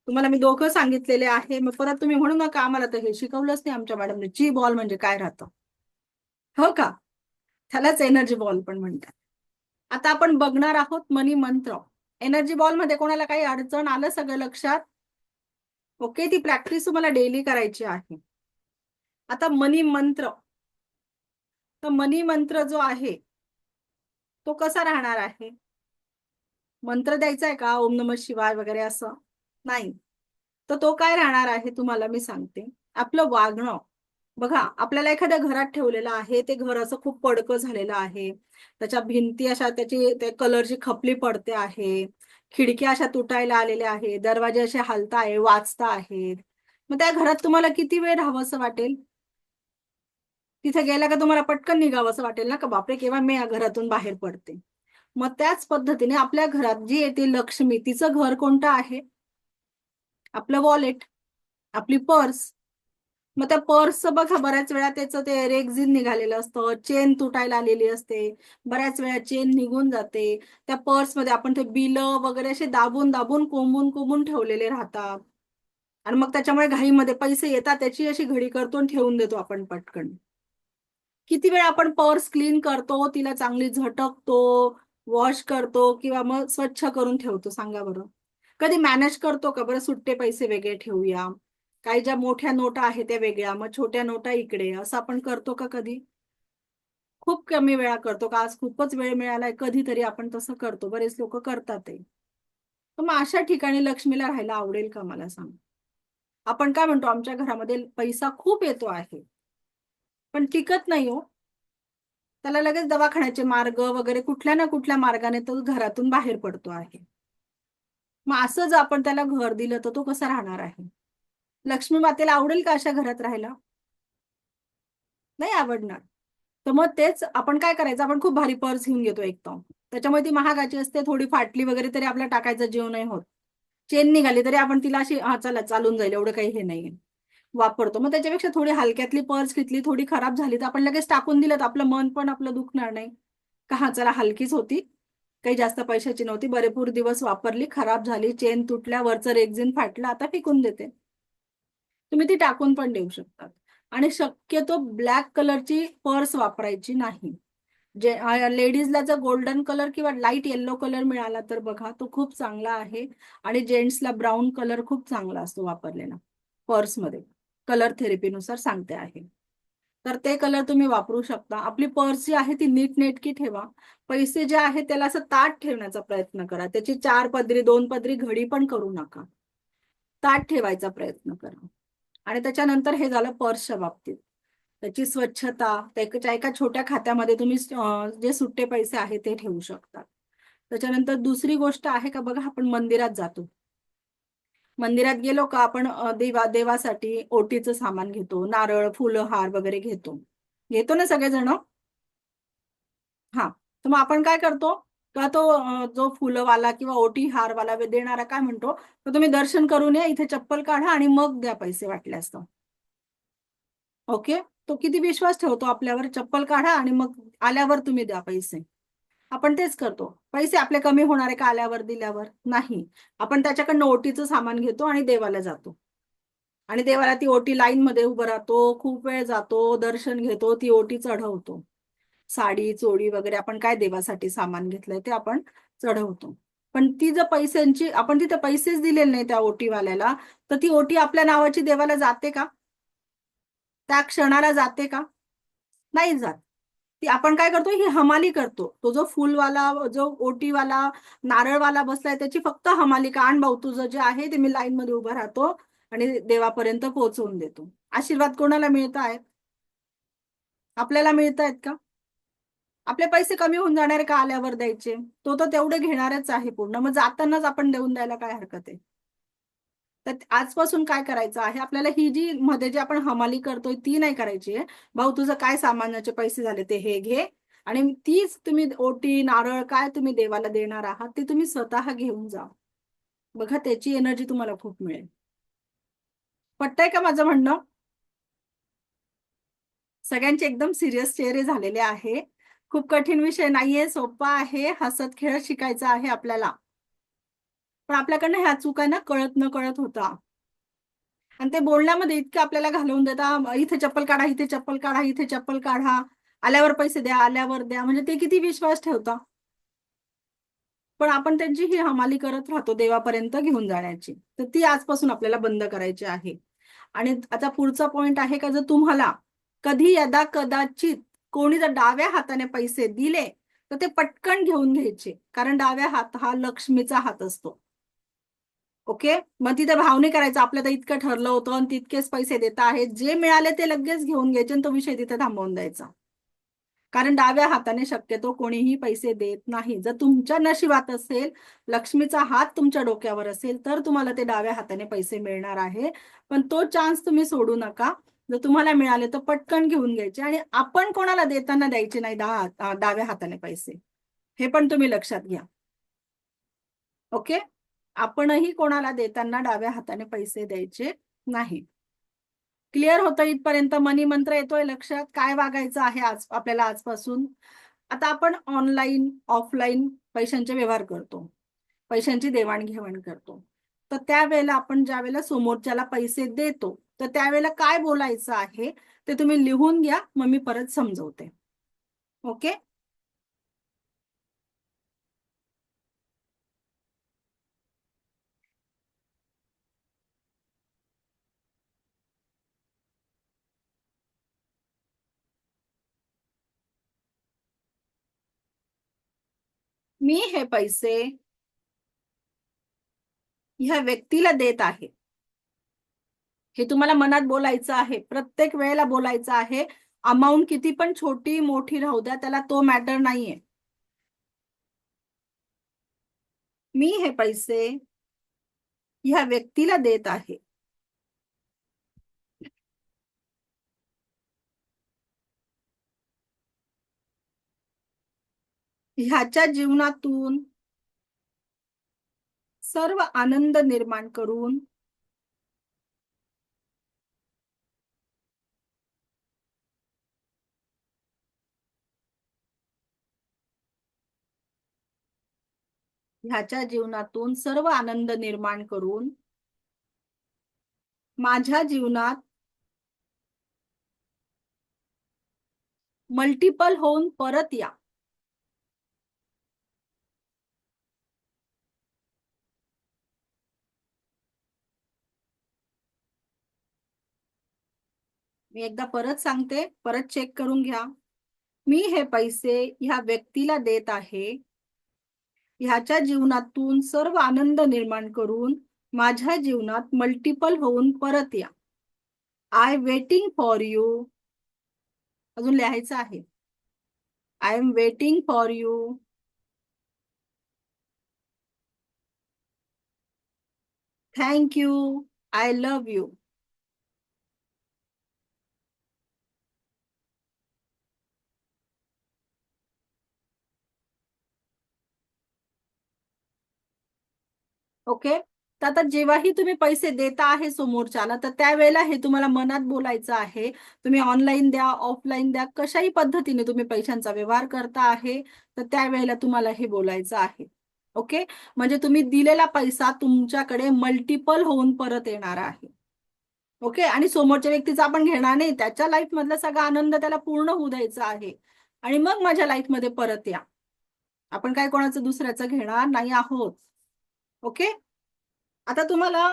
S1: तुम्हाला मी दोघं सांगितलेले आहे. मग परत तुम्ही म्हणू नका आम्हाला तर हे शिकवलंच नाही आमच्या मॅडमने. ची बॉल म्हणजे काय राहतं, हो का? त्यालाच एनर्जी बॉल पण म्हणतात. आता आपण बघणार आहोत मनी मंत्र. एनर्जी बॉल मध्ये कोणाला काही अडचण आलं सगळं लक्षात? ओके, ती प्रॅक्टिस तुम्हाला डेली करायची आहे. आता मनी मंत्र, तर मनी मंत्र जो आहे तो कसा राहणार आहे? मंत्र द्यायचा आहे का ओम नमः शिवाय वगैरे असं? नाही. तर तो काय राहणार आहे तुम्हाला मी सांगते. आपलं वागणं बघा, आपल्याला एखाद्या घरात ठेवलेलं आहे, ते घर असं खूप पडकं झालेलं आहे, त्याच्या भिंती अशा त्या कलरची खपली पडते आहे, खिडक्या अशा तुटायला आलेल्या आहेत, दरवाजे असे हलता आहे, वाचता आहेत. मग त्या घरात तुम्हाला किती वेळ राहावंसं वाटेल? तिथे गेला का तुम्हाला पटकन निघावंसं वाटेल ना, का बापरे केव्हा मी या घरातून बाहेर पडते. मग त्याच पद्धतीने आपल्या घरात जी येते लक्ष्मी, तिचं घर कोणतं आहे? आपलं वॉलेट, आपली पर्स. मग त्या पर्सचं बघा, बऱ्याच वेळा त्याचं ते रेक्झिन निघालेलं असतं, चेन तुटायला आलेली असते, बऱ्याच वेळा चेन निघून जाते. त्या पर्समध्ये आपण ते बिलं वगैरे असे दाबून दाबून कोंबून ठेवलेले राहतात. आणि मग त्याच्यामुळे घाईमध्ये पैसे येतात, त्याची अशी घडी करतो आणि ठेवून देतो आपण पटकन. किती वेळा आपण पर्स क्लीन करतो, तिला चांगली झटकतो, वॉश करतो किंवा मग स्वच्छ करून ठेवतो, सांगा बरं. कधी मॅनेज करतो का बरं? सुट्टे पैसे वेगळे ठेवूया, काही ज्या मोठ्या नोटा आहेत त्या वेगळ्या, मग छोट्या नोटा इकडे, असं आपण करतो का कधी? खूप कमी वेळा करतो का? आज खूपच वेळ मिळालाय, कधीतरी आपण तसं करतो. बरेच लोक करतात ते. तर मग अशा ठिकाणी लक्ष्मीला राहायला आवडेल का मला सांग? आपण काय म्हणतो, आमच्या घरामध्ये पैसा खूप येतो आहे पण टिकत नाही हो. त्याला लगेच दवाखान्याचे मार्ग वगैरे कुठल्या ना कुठल्या मार्गाने तो घरातून बाहेर पडतो आहे. मग असं जर आपण त्याला घर दिलं तर तो कसा राहणार आहे? लक्ष्मी मातेला आवडेल का अशा घरात राहायला? नाही आवडणार. तर मग तेच आपण काय करायचं, आपण खूप भारी पर्स घेऊन घेतो एकदम, त्याच्यामुळे ती महागाची असते, थोडी फाटली वगैरे तरी आपल्याला टाकायचं जीव नाही होत. चेन निघाली तरी आपण तिला अशी हा चला चालून जाईल एवढं काही हे नाहीये, वापरतो. मग त्याच्यापेक्षा थोडी हलक्यातली पर्स घेतली, थोडी खराब झाली तर आपण लगेच टाकून दिलं तर आपलं मन पण आपलं दुखणार नाही का? हा चला हलकीच होती, काही जास्त पैशाची नव्हती, भरपूर दिवस वापरली, खराब झाली, चेन तुटल्या, वरचं रेक्झिन फाटलं, आता फेकून देते. तुम्ही ती टाकून पण देऊ शकतात. आणि शक्यतो ब्लॅक कलरची पर्स वापरायची नाही. जे लेडीजला जर गोल्डन कलर किंवा लाईट येल्लो कलर मिळाला तर बघा तो खूप चांगला आहे. आणि जेंट्सला ब्राऊन कलर खूप चांगला असतो वापरलेला पर्समध्ये, कलर थेरपीनुसार सांगते आहे. तर ते कलर तुम्ही वापरू शकता. आपली पर्स जी आहे ती नीटनेटकी ठेवा. पैसे जे आहेत त्याला असं ताट ठेवण्याचा प्रयत्न करा. त्याची 4 पदरी 2 पदरी घडी पण करू नका, ताट ठेवायचा प्रयत्न करा. आणि त्याच्यानंतर हे झालं पर्सच्या बाबतीत. त्याची स्वच्छता, त्याच्या एका छोट्या खात्यामध्ये तुम्ही जे सुट्टे पैसे आहेत ते ठेवू शकता. त्याच्यानंतर दुसरी गोष्ट आहे का बघा, आपण मंदिरात जातो, मंदिरात गेलो का आपण देवासाठी ओटीचं सामान घेतो, नारळ, फुलं, हार वगैरे घेतो ना सगळेजण. हा, तर मग आपण काय करतो का, तो जो फुलंवाला किंवा ओटी हारवाला देणारा काय म्हणतो, तर तुम्ही दर्शन करून या, इथे चप्पल काढा आणि मग द्या पैसे वाटल्यास. ओके, तो किती विश्वास ठेवतो आपल्यावर, चप्पल काढा आणि मग आल्यावर तुम्ही द्या पैसे. आपण तेच करतो. पैसे आपले कमी होणार आहे का आल्यावर दिल्यावर? नाही. आपण त्याच्याकडनं ओटीचं सामान घेतो आणि देवाला जातो. आणि देवाला ती ओटी लाईन मध्ये उभं राहतो, खूप वेळ जातो, दर्शन घेतो, ती ओटी चढवतो. साडी चोळी वगैरे आपण काय देवासाठी सामान घेतलंय ते आपण चढवतो. पण ती जर पैशांची आपण तिथे पैसेच दिलेले नाही त्या ओटीवाल्याला, तर ती ओटी आपल्या नावाची देवाला जाते का? त्या क्षणाला जाते का? नाही जात. ती आपण काय करतो, ही हमाली करतो. तो जो फुलवाला, जो ओटीवाला, नारळवाला बसलाय त्याची फक्त हमाली का, आण भाऊ तुझं जे आहे ते मी लाईन मध्ये उभा राहतो आणि देवापर्यंत पोहोचवून देतो. आशीर्वाद कोणाला मिळत आहेत? आपल्याला मिळत आहेत का? आपले पैसे कमी होऊन जाणार का आल्यावर द्यायचे? तो तर तेवढे घेणारच आहे पूर्ण. मग जातानाच आपण देऊन द्यायला काय हरकत आहे? तर आजपासून काय करायचं आहे आपल्याला, ही जी मध्ये जी आपण हमाली करतोय ती नाही करायची आहे. भाऊ तुझं काय सामानाचे पैसे झाले ते हे घे, आणि तीच तुम्ही ओटी नारळ काय तुम्ही देवाला देणार आहात ते तुम्ही स्वतः घेऊन जा. बघा त्याची एनर्जी तुम्हाला खूप मिळेल. पटतंय का माझं म्हणणं? सगळ्यांचे एकदम सिरियस चेहरे झालेले आहे. खूप कठीण विषय नाहीये, सोपा आहे, हसत खेळत शिकायचा आहे आपल्याला. पण आपल्याकडनं ह्या चुका ना कळत न कळत होता. आणि ते बोलण्यामध्ये इतकं आपल्याला घालवून देता, इथे चप्पल काढा, इथे चप्पल काढा, इथे चप्पल काढा, आल्यावर पैसे द्या, आल्यावर द्या. म्हणजे ते किती विश्वास ठेवता. पण आपण त्यांची ही हमाली करत राहतो देवापर्यंत घेऊन जाण्याची. तर ती आजपासून आपल्याला बंद करायची आहे. आणि आता पुढचा पॉइंट आहे का, जर तुम्हाला कधी यदा कदाचित कोणी जर डाव्या हाताने पैसे दिले तर ते पटकन घेऊन घ्यायचे, कारण डाव्या हात हा लक्ष्मीचा हात असतो. ओके. मग तिथे भाव नाही करायचा, आपलं तर इतकं ठरलं होतं आणि तितकेच पैसे देता आहेत, जे मिळाले ते लगेच घेऊन घ्यायचे आणि तो विषय तिथे थांबवून द्यायचा. कारण डाव्या हाताने शक्यतो कोणीही पैसे देत नाही. जर तुमच्या नशिबात असेल, लक्ष्मीचा हात तुमच्या डोक्यावर असेल, तर तुम्हाला ते डाव्या हाताने पैसे मिळणार आहे. पण तो चान्स तुम्ही सोडू नका. जर तुम्हाला मिळाले तर पटकन घेऊन घ्यायचे, आणि आपण कोणाला देताना द्यायचे नाही डाव्या हाताने पैसे, हे पण तुम्ही लक्षात घ्या. ओके. आपणही कोणाला देताना डाव्या हाताने पैसे द्यायचे नाही. क्लिअर होतं इथपर्यंत? मनी मंत्र येतोय लक्षात? काय वागायचं आहे आज आपल्याला आजपासून? आता आपण ऑनलाईन ऑफलाईन पैशांचे व्यवहार करतो, पैशांची देवाणघेवाण करतो. तर त्यावेळेला आपण ज्या वेळेला समोरच्याला पैसे देतो तर त्यावेळेला काय बोलायचं आहे ते तुम्ही लिहून घ्या, मग मी परत समजवते. ओके. मी हे पैसे ह्या व्यक्तीला देत आहे. हे तुम्हाला मनात बोलायचं आहे, प्रत्येक वेळेला बोलायचं आहे. अमाऊंट किती पण छोटी मोठी राहू द्या, त्याला तो मॅटर नाहीये. मी हे पैसे ह्या व्यक्तीला देत आहे. ह्याच्या जीवनातून सर्व आनंद निर्माण करून ह्याच्या जीवनातून सर्व आनंद निर्माण करून माझ्या जीवनात मल्टिपल होऊन परत या. मी एकदा परत सांगते, परत चेक करून घ्या. मी हे पैसे ह्या व्यक्तीला देत आहे. ह्याच्या जीवनातून सर्व आनंद निर्माण करून माझ्या जीवनात मल्टिपल होऊन परत या. I waiting for you. अजून लिहायचं आहे. I am waiting for you. Thank you. I love you. Okay. तर आता जेव्हाही तुम्ही पैसे देता आहे समोरच्याला, तर त्यावेळेला हे तुम्हाला मनात बोलायचं आहे. तुम्ही ऑनलाईन द्या, ऑफलाईन द्या, कशाही पद्धतीने तुम्ही पैशांचा व्यवहार करता आहे, तर त्यावेळेला तुम्हाला हे बोलायचं आहे. ओके, म्हणजे तुम्ही दिलेला पैसा तुमच्याकडे मल्टिपल होऊन परत येणार आहे. ओके, आणि समोरच्या व्यक्तीचा आपण घेणार नाही, त्याच्या लाईफ मधला सगळा आनंद त्याला पूर्ण होऊ द्यायचा आहे, आणि मग माझ्या लाईफ मध्ये परत या. आपण काय कोणाचं दुसऱ्याचं घेणार नाही आहोत. ओके, आता तुम्हाला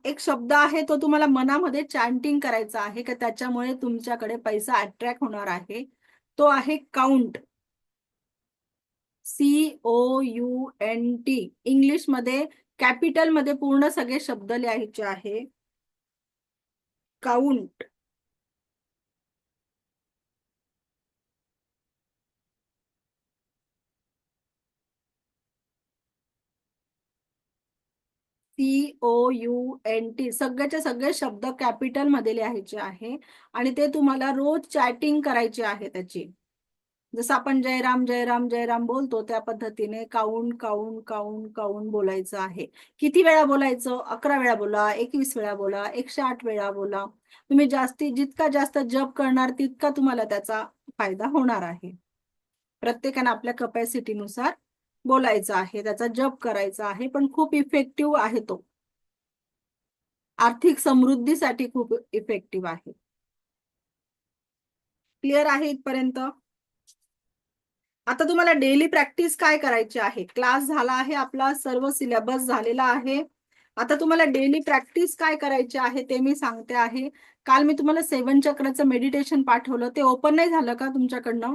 S1: एक शब्द आहे, तो तुम्हाला मनामध्ये चॅन्टिंग करायचा आहे, की त्याच्यामुळे तुमच्याकडे पैसा अट्रॅक्ट होणार आहे. तो आहे काउंट. COUNT. इंग्लिश मध्ये कॅपिटल मध्ये पूर्ण सगळे शब्द लिहायचे आहे. काउंट. COUNT. सगळ्याचे सगळे शब्द कॅपिटल मध्ये लिहायचे आहे, आणि ते तुम्हाला रोज चॅटिंग करायचे आहे त्याची. जसं आपण जयराम जयराम जयराम बोलतो, त्या पद्धतीने काउंट काउंट काउंट काउंट बोलायचं आहे. किती वेळा बोलायचं? 11 वेळा बोला, 21 वेळा बोला, 108 वेळा बोला. तुम्ही जितका जास्त जप करणार, तितका तुम्हाला त्याचा फायदा होणार आहे. प्रत्येकाने आपल्या कपॅसिटीनुसार बोलायचं आहे, त्याचा जप करायचा आहे, पण खूप इफेक्टिव्ह आहे तो. आर्थिक समृद्धीसाठी खूप इफेक्टिव्ह आहे. क्लिअर आहे इथपर्यंत? आता तुम्हाला डेली प्रॅक्टिस काय करायची आहे? क्लास झाला आहे आपला, सर्व सिलेबस झालेला आहे. आता तुम्हाला डेली प्रॅक्टिस काय करायची आहे ते मी सांगते आहे. काल मी तुम्हाला 7 चक्राचं मेडिटेशन पाठवलं, ते ओपन नाही झालं का तुमच्याकडनं?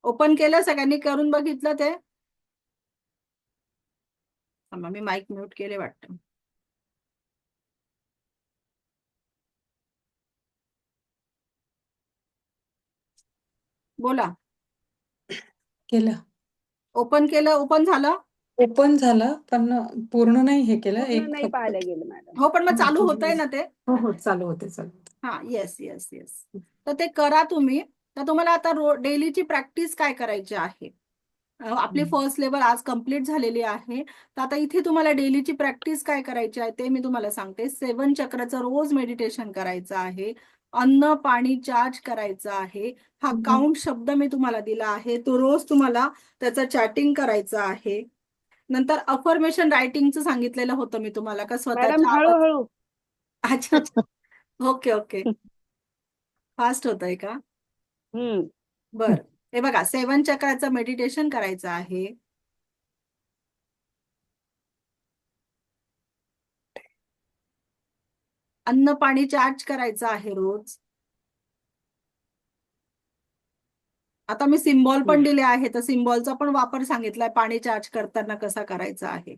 S1: ओपन केलं? सगळ्यांनी करून बघितलं ते? मी माईक म्यूट केले वाटतं. बोला.
S7: केलं.
S1: ओपन केलं? ओपन झालं?
S7: ओपन झालं, पण पूर्ण नाही हे केलं.
S8: पूर्ण
S7: एक
S8: नाही
S7: फक्त
S8: पाहायला गेलं मॅडम.
S1: हो, पण मग चालू होतंय ना ते?
S7: हो हो, चालू होते चालू होते.
S1: हा, येस येस येस. तर ते करा तुम्ही. तर तुम्हाला आता डेलीची प्रॅक्टिस काय करायची आहे? आपली फर्स्ट लेवल आज कंप्लीट झालेली आहे. तर आता इथे तुम्हाला डेलीची प्रॅक्टिस काय करायची आहे ते मी तुम्हाला सांगते. 7 चक्राचं रोज मेडिटेशन करायचं आहे. अन्न पाणी चार्ज करायचं आहे. हा काउंट शब्द मी तुम्हाला दिला आहे, तो रोज तुम्हाला त्याचं चॅटिंग करायचं आहे. नंतर अफर्मेशन रायटिंगचं सांगितलेलं होतं मी तुम्हाला, का
S8: मॅडम
S1: स्वतःच्या आवाज.
S8: हळूहळू.
S1: अच्छा अच्छा, ओके ओके. फास्ट होतंय का? बर. हे बघा, 7 चक्राचं मेडिटेशन करायचं आहे. अन्न पाणी चार्ज करायचं आहे रोज. आता मी सिम्बॉल पण दिले आहे, तर सिम्बॉलचा पण वापर सांगितलाय, पाणी चार्ज करताना कसा करायचा आहे.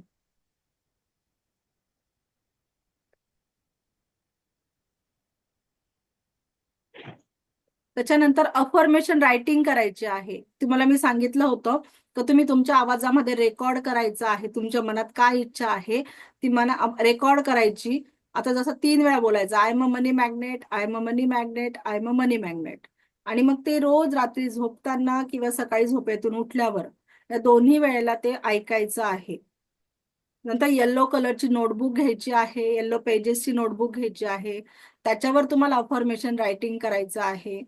S1: त्याच्यानंतर अफर्मेशन रायटिंग करायची आहे. तुम्हाला मी सांगितलं होतं तर तुम्ही तुमच्या आवाजामध्ये रेकॉर्ड करायचं आहे. तुमच्या मनात काय इच्छा आहे ती रेकॉर्ड करायची. आता जसं 3 वेळा बोलायचं, I am a money magnet, I am a money magnet, I am a money magnet. आणि मग ते रोज रात्री झोपताना किंवा सकाळी झोपेतून उठल्यावर या दोन्ही वेळेला ते ऐकायचं आहे. नंतर येलो कलरची नोटबुक घ्यायची आहे, येलो पेजेसची नोटबुक घ्यायची आहे. त्याच्यावर तुम्हाला अफर्मेशन रायटिंग करायचं आहे.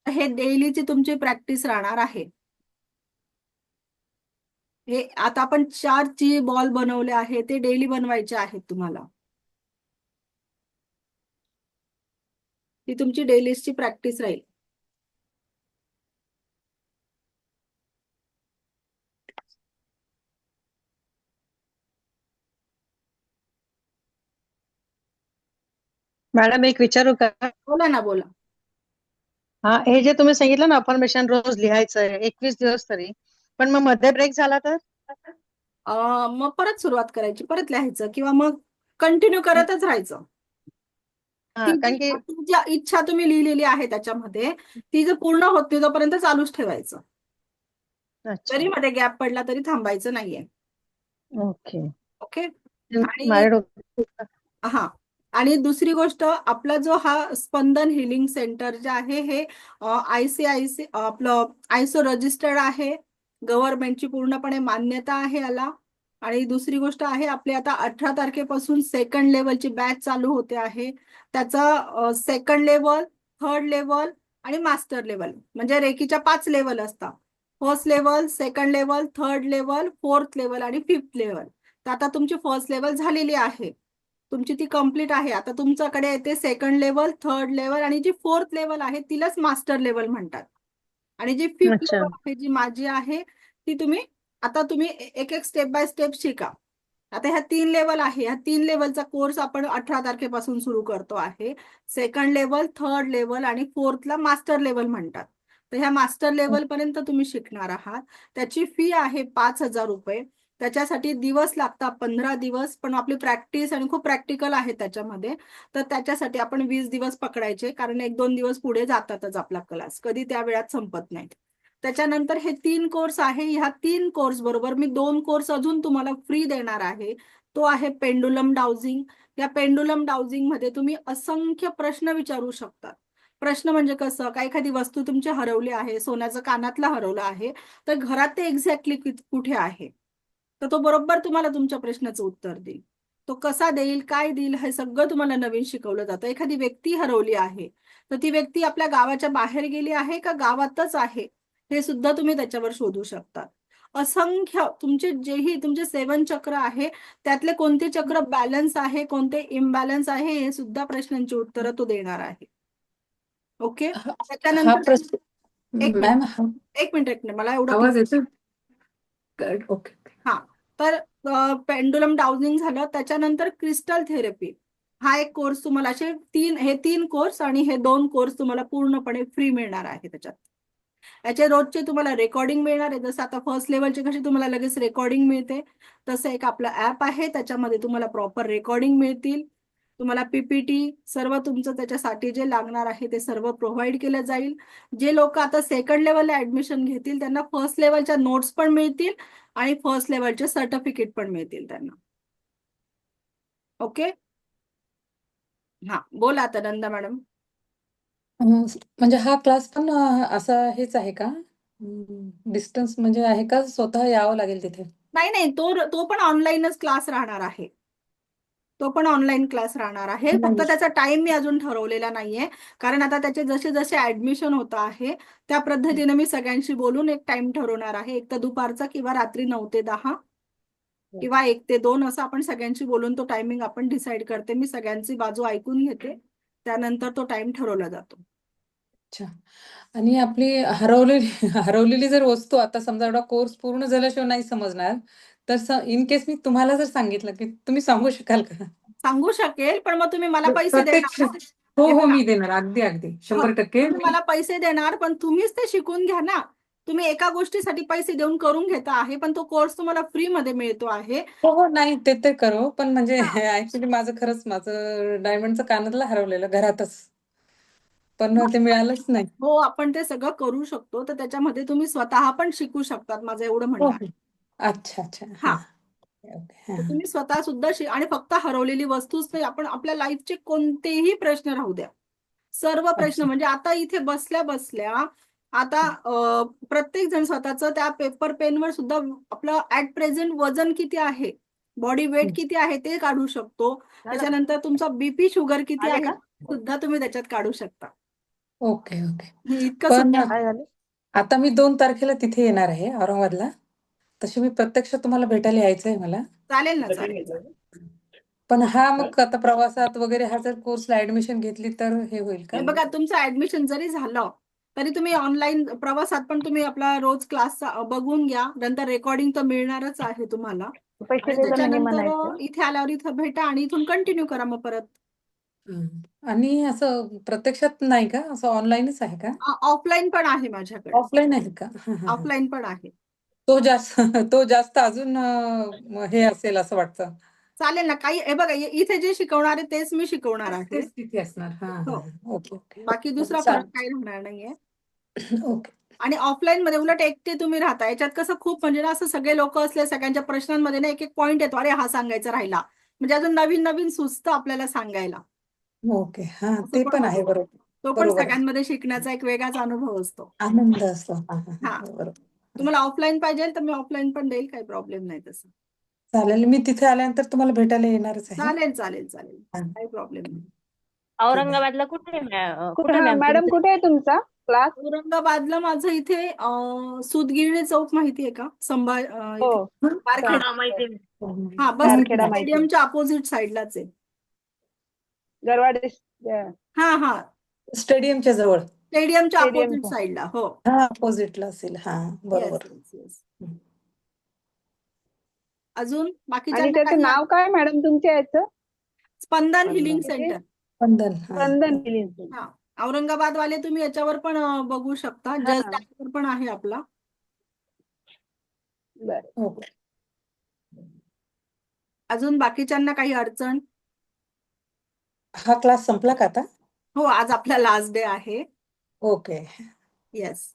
S1: हे डेलीची तुमची प्रॅक्टिस राहणार आहे. हे आता आपण 4 बॉल बनवले आहे, ते डेली बनवायचे आहेत तुम्हाला. ही तुमची डेलीची प्रॅक्टिस राहील.
S9: मॅडम एक विचारू का?
S1: बोला ना, बोला.
S9: हा, हे जे तुम्ही सांगितलं ना अफर्मेशन रोज लिहायचं आहे 21 दिवस तरी, पण मग मध्ये ब्रेक झाला तर?
S1: मग परत सुरुवात करायची, परत लिहायचं, किंवा मग कंटिन्यू करतच राहायचं.
S9: हा,
S1: ती
S9: कारण की
S1: जी इच्छा तुम्ही लिहिलेली आहे त्याच्यामध्ये, ती जर पूर्ण होत नाही तोपर्यंत चालूच ठेवायचं.
S9: अच्छा,
S1: जरी मध्ये गॅप पडला तरी थांबायचं नाहीये.
S9: ओके.
S1: ओके. आणि
S9: माझ्या डोक्यात
S1: हा, आणि दुसरी गोष्ट, आपला जो हा स्पंदन हिलिंग सेंटर जे आहे, हे ICIC आपलं आयसो रजिस्टर्ड आहे. गव्हर्नमेंटची पूर्णपणे मान्यता आहे याला. आणि दुसरी गोष्ट आहे, आपली आता 18 तारखेपासून सेकंड लेवलची बॅच चालू होते आहे. त्याचा सेकंड लेवल, थर्ड लेवल आणि मास्टर लेवल म्हणजे रेकीच्या 5 लेवल असतात. First level, second level, third level, fourth level आणि फिफ्थ लेवल. तर आता तुमची फर्स्ट लेवल झालेली आहे, तुमची ती कम्प्लीट आहे. आता तुमच्याकडे येते सेकंड लेवल, थर्ड लेवल आणि जी फोर्थ लेवल आहे तिलाच मास्टर लेवल म्हणतात. आणि जी फिफ्थ
S3: अच्छा.
S1: लेवल आहे जी माझी आहे ती तुम्ही एक एक स्टेप बाय स्टेप शिका. आता ह्या 3 लेवल आहे, ह्या 3 लेवलचा कोर्स आपण 18 तारखेपासून सुरू करतो आहे. सेकंड लेवल, थर्ड लेवल आणि फोर्थला मास्टर लेवल म्हणतात. तर ह्या मास्टर लेवल पर्यंत तुम्ही शिकणार आहात. त्याची फी आहे 5,000 रुपये. त्याच्यासाठी दिवस लागतात 15 दिवस, पण आपली प्रॅक्टिस आणि खूप प्रॅक्टिकल आहे त्याच्यामध्ये. तर त्याच्यासाठी आपण 20 दिवस पकडायचे, कारण 1-2 दिवस पुढे जातातच आपला क्लास, कधी त्या वेळात संपत नाही. त्याच्यानंतर हे 3 कोर्स आहे. ह्या 3 कोर्स बरोबर मी 2 कोर्स अजून तुम्हाला फ्री देणार आहे. तो आहे पेंडुलम डाउजिंग. या पेंडुलम डाउजिंग मध्ये तुम्ही असंख्य प्रश्न विचारू शकता. प्रश्न म्हणजे कसं, काय एखादी वस्तू तुमची हरवली आहे, सोन्याचं कानातलं हरवलं आहे, तर घरात ते एक्झॅक्टली कुठे आहे, तर तो बरोबर तुम्हाला तुमच्या प्रश्नाचं उत्तर देईल. तो कसा देईल, काय देईल, हे सगळं तुम्हाला नवीन शिकवलं जातं. एखादी व्यक्ती हरवली आहे, तर ती व्यक्ती आपल्या गावाच्या बाहेर गेली आहे का गावातच आहे, हे सुद्धा तुम्ही त्याच्यावर शोधू शकता. असंख्य तुमचे 7 चक्र आहे, त्यातले कोणते चक्र बॅलन्स आहे, कोणते इम्बॅलन्स आहे, हे सुद्धा प्रश्नांची उत्तरं तो देणार आहे. ओके.
S7: हा
S1: त्याच्यानंतर
S7: प्रश्न
S1: एक
S7: मॅम,
S1: मिनिट एक मिनिट मला एवढं
S7: आवाज येतो? ओके.
S1: हा. तर पेंडुलम डाउजिंग झालं. त्याच्यानंतर क्रिस्टल थेरपी हा एक कोर्स तुम्हाला, हे तीन कोर्स आणि हे 2 कोर्स तुम्हाला पूर्णपणे फ्री मिळणार आहे. त्याच्यात याचे रोजचे तुम्हाला रेकॉर्डिंग मिळणार आहे. जसं आता फर्स्ट लेवलचे कशी तुम्हाला लगेच रेकॉर्डिंग मिळते, तसं एक आपलं ऍप आहे, त्याच्यामध्ये तुम्हाला प्रॉपर रेकॉर्डिंग मिळतील. तुम्हाला पीपीटी सर्व तुमचं त्याच्यासाठी जे लागणार आहे ते सर्व प्रोव्हाइड केलं जाईल. जे लोक आता सेकंड लेवलला ऍडमिशन घेतील त्यांना फर्स्ट लेवलच्या नोट्स पण मिळतील आणि फर्स्ट लेवलचे सर्टिफिकेट पण मिळतील त्यांना. ओके. हा, बोला आता नंदा मॅडम.
S7: म्हणजे हा क्लास पण असा हेच आहे का? डिस्टन्स म्हणजे आहे का, स्वतः यावं लागेल तिथे?
S1: नाही नाही, तो पण ऑनलाईनच क्लास राहणार आहे. तो पण ऑनलाईन क्लास राहणार आहे. फक्त त्याचा टाइम मी अजून ठरवलेला नाहीये, कारण आता त्याचे जसे जसे ऍडमिशन होत आहे त्या पद्धतीने मी सगळ्यांशी बोलून एक टाइम ठरवणार आहे. एक तर दुपारचा किंवा रात्री 9 ते 10 किंवा 1 ते 2 असं आपण सगळ्यांशी बोलून तो टायमिंग आपण डिसाईड करते. मी सगळ्यांची बाजू ऐकून घेते, त्यानंतर तो टाइम ठरवला जातो.
S7: अच्छा. आणि आपली हरवलेली जर वस्तू आता समजा एवढा कोर्स पूर्ण झाल्याशिवाय नाही समजणार, तर इन केस मी तुम्हाला जर सांगितलं की तुम्ही सांगू शकाल का?
S1: सांगू शकेल, पण मग तुम्ही मला पैसे
S7: प्रत्यक्ष
S1: देणार ना?
S7: हो
S1: हे
S7: हो,
S1: बघा,
S7: मी देणार, अगदी अगदी
S1: हो,
S7: 100%
S1: तुम्ही मला पैसे देणार, पण तुम्हीच ते शिकून घ्या ना. तुम्ही एका गोष्टीसाठी पैसे देऊन करून घेता आहे, पण तो कोर्स तुम्हाला फ्री मध्ये मिळतो आहे.
S7: हो हो, नाही ते ते करू, पण म्हणजे
S1: हा.
S7: ऍक्च्युली माझं डायमंडचं कानातलं हरवलेलं घरातच, पण ते मिळालंच नाही.
S1: हो, आपण ते सगळं करू शकतो. तर त्याच्यामध्ये तुम्ही स्वतः पण शिकू शकतात, माझं एवढं
S7: हो
S1: म्हणणं आहे.
S7: हो. अच्छा अच्छा,
S1: हा,
S7: हा. ओके,
S1: तर
S7: हा.
S1: तुम्ही स्वतः सुद्धा आणि फक्त हरवलेली वस्तूच नाही, आपण आपल्या लाईफचे कोणतेही प्रश्न राहू द्या, सर्व प्रश्न
S7: अच्छा.
S1: म्हणजे आता इथे बसल्या बसल्या आता प्रत्येक जण स्वतःचं त्या पेपर पेनवर सुद्धा आपलं ऍट प्रेझेंट वजन किती आहे, बॉडी वेट किती आहे ते काढू शकतो. त्याच्यानंतर तुमचा बीपी शुगर किती आहे सुद्धा तुम्ही त्याच्यात काढू शकता.
S7: Okay okay.
S1: इतकं
S7: पण
S1: सुद्धा
S3: काय झालं?
S7: आता मी 2 तारखेला तिथे येणार आहे औरंगाबादला. तशी मी प्रत्यक्ष तुम्हाला भेटायला यायचंय मला.
S1: चालेल ना, चालेल.
S7: पण हा मग आता प्रवासात वगैरे हा जर कोर्सला ऍडमिशन घेतली तर हे होईल का?
S1: हे बघा, तुमचं ऍडमिशन जरी झालं तरी तुम्ही ऑनलाईन प्रवासात पण तुम्ही आपला रोज क्लास बघून घ्या. नंतर रेकॉर्डिंग तर मिळणारच आहे तुम्हाला.
S3: पैसे
S1: आणि
S3: देतो नाही
S1: त्याच्यानंतर
S3: म्हणायचं.
S1: इथे आल्यावर इथं भेटा आणि इथून कंटिन्यू करा मग परत.
S7: आणि असं प्रत्यक्षात नाही का, असं ऑनलाईनच आहे का?
S1: ऑफलाईन पण आहे माझ्याकडे,
S7: ऑफलाईन आहे का? हा, हा, हा.
S1: ऑफलाईन पण आहे.
S7: तो जास्त अजून हे असेल असं वाटतं.
S1: चालेल ना. काही हे बघा, इथे जे शिकवणार आहे तेच मी शिकवणार आहे.
S7: तेच तिथे असणार. हा
S1: हो,
S7: हा, ओके ओके.
S1: बाकी दुसरा फरक काही राहणार नाहीये.
S7: ओके.
S1: आणि ऑफलाईन मध्ये उलट एकटे तुम्ही राहता. याच्यात कसं खूप म्हणजे ना, असं सगळे लोक असले सगळ्यांच्या प्रश्नांमध्ये ना एक एक पॉईंट येतो, अरे हा सांगायचा राहिला, म्हणजे अजून नवीन नवीन सुचतं आपल्याला सांगायला.
S7: ओके, हा
S1: असं
S7: ते
S1: पण
S7: पण आहे,
S1: होतं.
S7: बरोबर.
S1: तो पण
S7: बरोबर आहे.
S1: सगळ्यांमध्ये शिकण्याचा एक वेगळाच अनुभव असतो.
S7: आनंद असतो. हा हा
S1: हा,
S7: हा, बरोबर.
S1: तुम्हाला ऑफलाईन पाहिजे तर मी ऑफलाईन पण देईल, काही प्रॉब्लेम नाही तसं.
S7: चालेल, मी तिथे आल्यानंतर तुम्हाला भेटायला येणारच आहे.
S1: चालेल चालेल चालेल,
S7: हा.
S1: काही प्रॉब्लेम नाही.
S5: औरंगाबादला कुठे आहे कुठे
S2: हा
S5: मॅम
S2: मॅडम
S5: तुमचं?
S2: कुठे आहे तुमचा क्लास?
S1: औरंगाबादला माझं इथे सूतगिरणी चौक माहितीये का?
S2: हो
S1: इथे बारखेडा.
S5: हा माहिती
S1: हा, बस
S2: बारखेडा माहिती आहे.
S1: स्टेडियमच्या अपोजिट साईडलाच आहे.
S2: गरवाडे
S1: हा हा,
S7: स्टेडियमच्या जवळ.
S1: स्टेडियमच्या अपोजिट
S2: स्टेडियमच्या.
S1: साईडला. हो,
S7: हा, अपोजिटला असेल. हा,
S1: येस
S7: बरोबर.
S1: Yes yes.
S7: हम्म.
S1: अजून
S2: आणि
S1: बाकीच्यांना
S2: त्याचं
S1: काही
S2: नाव काय मॅडम तुमच्या याचं?
S1: स्पंदन हिलिंग
S2: किती?
S1: सेंटर.
S7: स्पंदन. हा.
S2: स्पंदन हिलिंग.
S1: हा, औरंगाबाद वाले तुम्ही याच्यावर पण बघू शकता,
S2: हा.
S1: जस्ट डायलवर पण आहे आपला.
S2: बरं.
S7: ओके.
S1: अजून बाकीच्यांना काही अडचण?
S7: हा क्लास संपला का आता?
S1: हो, आज आपला लास्ट डे आहे.
S7: ओके.
S1: येस.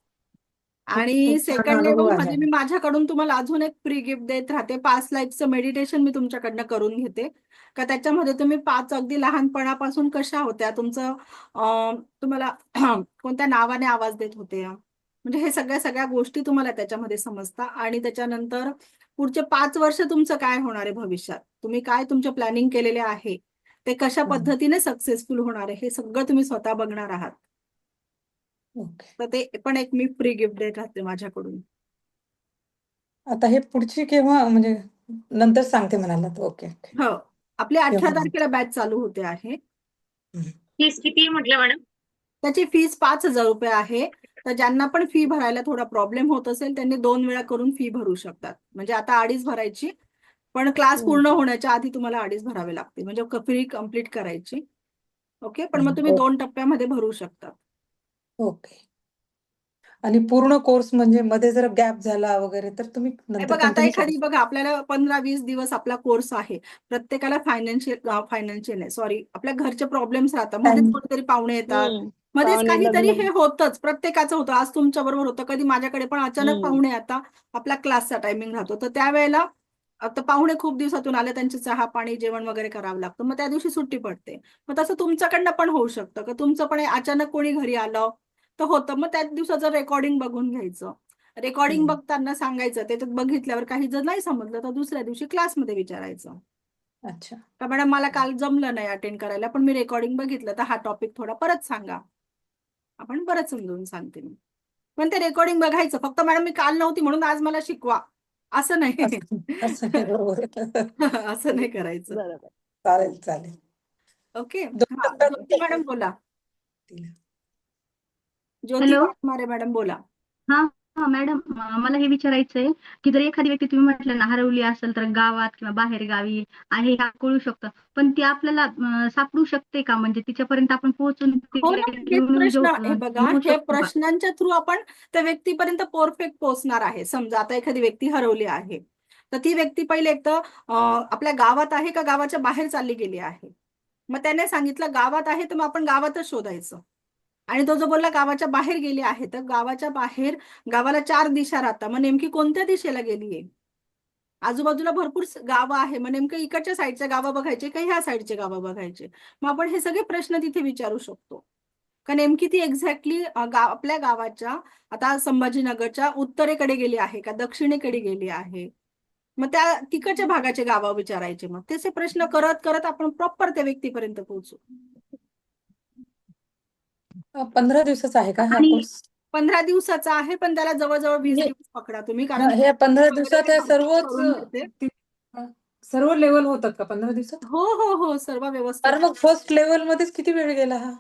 S7: खूप
S1: आणि
S7: खूप छान
S1: सेकंड
S7: अनुभव
S1: लेवल
S7: आहे.
S1: मध्ये मी माझ्याकडून तुम्हाला अजून एक फ्री गिफ्ट देत राहते. 5 लाईफचं मेडिटेशन मी तुमच्याकडनं करून घेते, का त्याच्यामध्ये तुम्ही 5 अगदी लहानपणापासून कशा होत्या, तुमचं तुम्हाला कोणत्या नावाने आवाज देत होते, म्हणजे हे सगळ्या गोष्टी तुम्हाला त्याच्यामध्ये समजता. आणि त्याच्यानंतर पुढचे 5 वर्ष तुमचं काय होणार आहे भविष्यात, तुम्ही काय तुमचे प्लॅनिंग केलेले आहे, ते कशा पद्धतीने सक्सेसफुल होणार आहे, हे सगळं तुम्ही स्वतः बघणार आहात.
S7: ओके.
S1: तर ते पण एक मी फ्री गिफ्ट देत राहते माझ्याकडून.
S7: आता हे पुढची केव्हा, म्हणजे नंतर सांगते म्हणालात. Okay okay.
S1: हो, आपली 18
S7: केव्हा?
S1: तारखेला बॅच चालू होते आहे.
S5: फीस किती म्हटलं मॅडम?
S1: त्याची फीस 5,000 रुपये आहे. तर ज्यांना पण फी भरायला थोडा प्रॉब्लेम होत असेल त्यांनी 2 वेळा करून फी भरू शकतात. म्हणजे आता 2.5 भरायची, पण क्लास पूर्ण होण्याच्या आधी तुम्हाला 2.5 भरावे लागते, म्हणजे फी कम्प्लीट करायची. ओके, पण मग तुम्ही 2 टप्प्यामध्ये भरू शकता.
S7: ओके. आणि पूर्ण कोर्स म्हणजे मध्ये जर गॅप झाला वगैरे तर तुम्ही
S1: हे
S7: नंतर
S1: बघा, आता
S7: कंटिन्यू
S1: एखादी बघा, आपल्याला 15-20 दिवस आपला कोर्स आहे. प्रत्येकाला फायनान्शियल नाही, सॉरी, आपल्या घरचे प्रॉब्लेम्स राहतात, मध्येच कोणीतरी पाहुणे येतात, मध्येच
S2: पाहुणे,
S1: काहीतरी
S2: लग्न.
S1: हे होतच, प्रत्येकाचं होतं. आज तुमच्या बरोबर होतं, कधी माझ्याकडे पण अचानक पाहुणे येतात, आपला क्लासचा टायमिंग राहतो, तर त्यावेळेला आता पाहुणे खूप दिवसातून आले, त्यांचे चहा पाणी जेवण वगैरे करावं लागतं, मग त्या दिवशी सुट्टी पडते. मग तसं तुमच्याकडनं पण होऊ शकतं, का तुमचं पण अचानक कोणी घरी आलं तर होतं, मग त्याच दिवसाचं रेकॉर्डिंग बघून घ्यायचं. रेकॉर्डिंग बघताना सांगायचं, त्याच्यात बघितल्यावर काही जर नाही समजलं तर दुसऱ्या दिवशी क्लासमध्ये विचारायचं,
S7: अच्छा.
S1: का मॅडम मला काल जमलं नाही अटेंड करायला, पण मी रेकॉर्डिंग बघितलं, तर हा टॉपिक थोडा परत सांगा, आपण परत समजून सांगते मी. पण ते रेकॉर्डिंग बघायचं, फक्त मॅडम मी काल नव्हती म्हणून आज मला शिकवा असं नाही.
S7: असं नाही, बरोबर.
S1: असं नाही करायचं.
S2: बरोबर.
S7: चालेल चालेल.
S1: ओके.
S7: दोन
S1: हा,
S7: टप्प्यात
S1: ज्योती मॅडम बोला. ज्योती
S8: हॅलो.
S1: वाघमारे मॅडम बोला.
S8: हा हा मॅडम, मला हे विचारायचंय की जर एखादी व्यक्ती तुम्ही म्हटलं ना हरवली असेल तर गावात किंवा बाहेर गावी आहे, हे कळू शकतं, पण ती आपल्याला सापडू शकते का? म्हणजे तिच्यापर्यंत आपण पोहोचून
S1: हो ना, हेच प्रश्न. हे बघा,
S8: घेऊ
S1: हे
S8: शकतो का?
S1: प्रश्नांच्या थ्रू आपण त्या व्यक्तीपर्यंत परफेक्ट पोहोचणार आहे. समजा आता एखादी व्यक्ती हरवली आहे, तर ती व्यक्ती पहिले एक तर आपल्या गावात आहे का गावाच्या बाहेर चालली गेली आहे. मग त्याने सांगितलं गावात आहे, तर मग आपण गावातच शोधायचं. आणि तो जो बोलला गावाच्या बाहेर गेली आहे, तर गावाच्या बाहेर गावाला 4 दिशा राहतात, मग नेमकी कोणत्या दिशेला गेलीये? आजूबाजूला भरपूर गावं आहे, मग नेमकं इकडच्या साईडच्या गावं बघायचे का ह्या साईडचे गावं बघायचे? मग आपण हे सगळे प्रश्न तिथे विचारू शकतो, का नेमकी ती एक्झॅक्टली आपल्या गावाच्या, आता संभाजीनगरच्या उत्तरेकडे गेली आहे का दक्षिणेकडे गेली आहे? मग त्या तिकडच्या भागाचे गावं विचारायचे. मग तसे प्रश्न करत करत आपण प्रॉपर त्या व्यक्तीपर्यंत पोहोचू.
S7: 15 दिवसाचा आहे का हा
S8: आणि
S7: कोर्स?
S1: 15 दिवसाचा आहे, पण त्याला जवळजवळ 20
S7: म्हणजे
S1: दिवस पकडा तुम्ही, कारण
S7: हे 15 दिवसात
S1: वगैरे
S7: हे
S1: मी
S7: सर्वच
S1: करून घेते.
S7: सर्व लेवल होतात का 15 दिवसात?
S1: हो हो हो, सर्व व्यवस्थित.
S7: कारण मग फर्स्ट लेवल मध्येच किती वेळ गेला हा?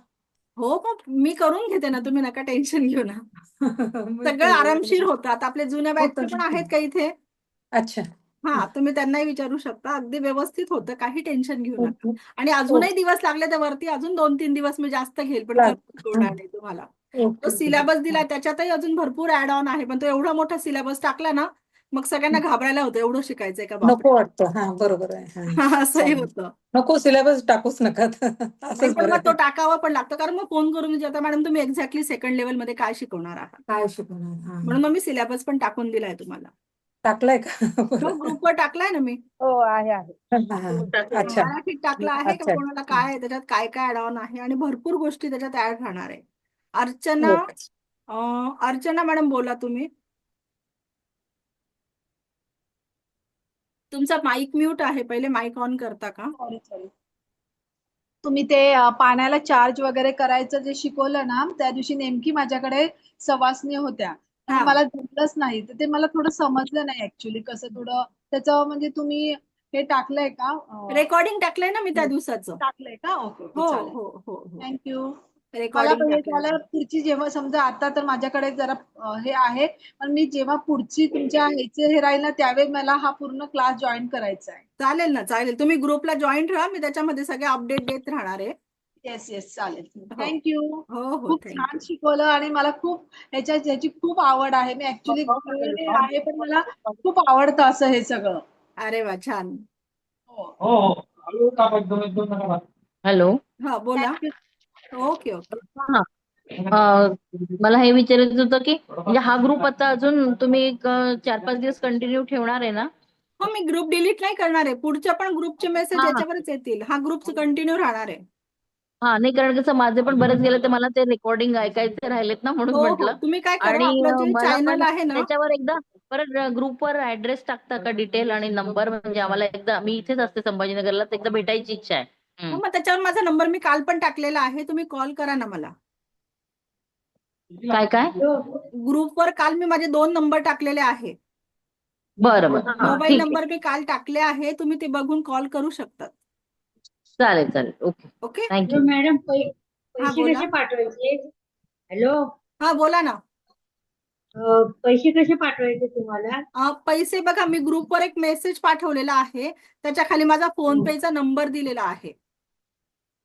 S1: हो, मग मी करून घेते ना, तुम्ही नका टेन्शन घेऊ ना. सगळं आरामशीर होतं. आता आपले जुन्या बॅचचे पण आहेत का इथे?
S7: अच्छा.
S1: हा, तुम्ही त्यांनाही विचारू शकता, अगदी व्यवस्थित होतं, काही टेन्शन घेऊ नका.
S7: ओके.
S1: आणि अजूनही दिवस लागले तर वरती अजून 2-3 दिवस मी जास्त घेईल, पण सोडणार नाही तुम्हाला. तो
S7: ओके.
S1: सिलेबस दिला त्याच्यातही अजून भरपूर ऍड ऑन आहे, पण तो एवढा मोठा सिलेबस टाकला ना, मग सगळ्यांना घाबरायला होतं, एवढं शिकायचंय का बापरे.
S7: नको वाटतं. हा, बरोबर आहे. हा,
S1: असंही
S7: चालेल.
S1: होतं.
S7: नको सिलेबस टाकूच नका.
S1: नाही,
S7: असंच
S1: पण
S7: बरं
S1: मग तो
S7: आहे.
S1: टाकावा पण लागतो, कारण मग फोन करून विचारता मॅडम तुम्ही एक्झॅक्टली सेकंड लेवल मध्ये काय शिकवणार आहात,
S7: काय शिकवणार? हा,
S1: म्हणून मग मी सिलेबस पण टाकून दिलाय तुम्हाला.
S7: टाकलाय का?
S1: तो
S7: बरं.
S1: ग्रुपवर टाकलाय ना मी.
S2: हो आहे.
S7: हा, अच्छा.
S1: मराठीत टाकला आहे का,
S7: अच्छा.
S1: कोणाला काय आहे त्याच्यात, काय काय ऍड ऑन आहे, आणि भरपूर गोष्टी त्याच्यात ऍड राहणार आहे. अर्चना
S7: ओके.
S1: अर्चना मॅडम बोला तुम्ही. तुमचा माईक म्यूट आहे, पहिले माईक ऑन करता का?
S10: Sorry sorry. तुम्ही ते पाण्याला चार्ज वगैरे करायचं जे शिकवलं ना, त्या दिवशी नेमकी माझ्याकडे सवासणी होत्या. तर
S1: हा.
S10: मला जमलंच नाही. तर ते मला थोडं समजलं नाही ऍक्च्युली कसं थोडं त्याचं म्हणजे तुम्ही हे टाकलंय का?
S1: रेकॉर्डिंग टाकलंय ना मी त्या दिवसाचं.
S10: टाकलंय का? ओके ओके
S1: हो
S10: चालेल.
S1: हो हो हो
S10: थँक्यू. मला
S1: रेकॉर्डिंग
S10: हे
S1: टाकलंय.
S10: झालं पुढची जेव्हा समजा आता तर माझ्याकडे जरा हे आहे, पण मी जेव्हा पुढची तुमच्या ह्याचे हे राहील ना त्यावेळी मला हा पूर्ण क्लास जॉईन करायचा आहे.
S1: चालेल ना, चालेल. तुम्ही ग्रुपला जॉईन राहा, मी त्याच्यामध्ये सगळे अपडेट देत राहणार आहे.
S10: येस येस चालेल.
S1: हो
S10: थँक्यू.
S1: हो हो
S10: खूप छान
S1: थँक्यू.
S10: शिकवलं आणि मला खूप ह्याची खूप आवड आहे. मी ऍक्च्युली आहे पण मला खूप आवडतं असं हे सगळं.
S1: अरे वा, छान.
S10: हो.
S4: हो हो हॅलो का एक दोन नका.
S3: हॅलो.
S1: हा बोला.
S10: थँक्यू.
S1: Okay okay.
S3: हा. मला हे विचारायचं होतं की म्हणजे हा ग्रुप आता अजून तुम्ही एक 4-5 दिवस कंटिन्यू ठेवणार आहे ना?
S1: हो, मी ग्रुप डिलीट नाही करणार आहे. पुढच्या पण ग्रुपचे मेसेज
S3: हा हा
S1: याच्यावरच येतील. हा ग्रुप कंटिन्यू राहणार आहे.
S3: हा नाही कारण कसं माझे पण बरेच गेले तर मला ते रेकॉर्डिंग ऐकायचे राहिलेत ना म्हणून
S1: हो हो,
S3: म्हटलं.
S1: तुम्ही काय करा,
S3: आणि
S1: आपलं जे
S3: मला
S1: चॅनल
S3: पण
S1: आहे ना,
S3: त्याच्यावर एकदा परत ग्रुपवर ऍड्रेस टाकता का डिटेल आणि नंबर म्हणजे आम्हाला एकदा मी इथेच असते संभाजीनगरला तर एकदा भेटायची इच्छा आहे.
S1: हो, मग त्याच्यावर माझा नंबर मी काल पण टाकलेला आहे, तुम्ही कॉल करा ना मला.
S3: काय काय?
S1: ग्रुपवर काल मी माझे 2 नंबर टाकलेले आहे.
S3: बरं बरं
S1: मोबाईल
S3: ठीक आहे.
S1: नंबर मी काल टाकले आहे, तुम्ही ते बघून कॉल करू शकतात.
S3: चालेल चालेल ओके
S1: ओके.
S3: थँक्यू.
S5: मॅडम
S1: हा
S5: पैसे
S1: बोला.
S5: कसे पाठवायचे? हॅलो,
S1: हा बोला ना.
S5: पैसे कसे पाठवायचे तुम्हाला?
S1: पैसे बघा, मी ग्रुपवर एक मेसेज पाठवलेला आहे, त्याच्या खाली माझा फोन पेचा नंबर दिलेला आहे.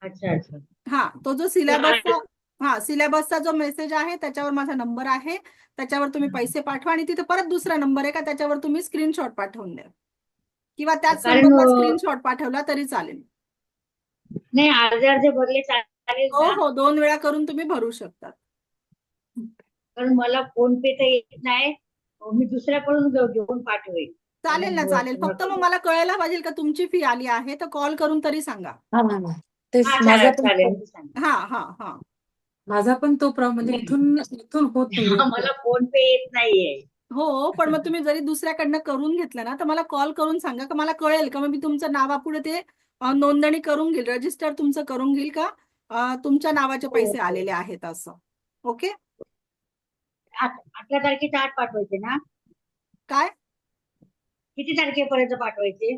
S5: अच्छा अच्छा.
S1: हा, तो जो सिलेबसचा जो मेसेज आहे त्याच्यावर माझा नंबर आहे, त्याच्यावर तुम्ही पैसे पाठवा आणि तिथे परत दुसरा नंबर आहे का त्याच्यावर तुम्ही स्क्रीनशॉट पाठवून द्या किंवा त्याच
S5: कारण
S1: नंबरला स्क्रीनशॉट पाठवला तरी चालेल.
S5: नाही अर्धे अर्धे भरले चालेल
S1: हो
S5: ना?
S1: हो, 2 वेळा करून तुम्ही भरू शकता.
S5: कारण मला फोन पे तर येत नाही. मी दुसऱ्याकडून घेऊन पाठवेल.
S1: चालेल ना, चालेल. फक्त मग मला कळायला पाहिजे का तुमची फी आली आहे, तर कॉल करून तरी सांगा.
S7: तेच
S5: हा
S7: माझा
S5: चालेल
S7: पण
S5: चालेल मी सांगेन.
S1: हा हा हा.
S7: माझा पण तो म्हणजे इथून इथून होत नाहीये.
S5: मला फोन पे येत नाहीये.
S1: हो, पण मग तुम्ही जरी दुसऱ्याकडनं करून घेतलं ना, तर मला कॉल करून सांगा का मला कळेल का, मग मी तुमचं नावापुढे ते नोंदणी करून घेईल, रजिस्टर तुमचं करून घेईल का तुमच्या नावाचे पैसे आलेले आहेत असं. ओके.
S5: 18 तारखेच्या आत पाठवायचे ना?
S1: काय?
S5: किती तारखेपर्यंत पाठवायचे?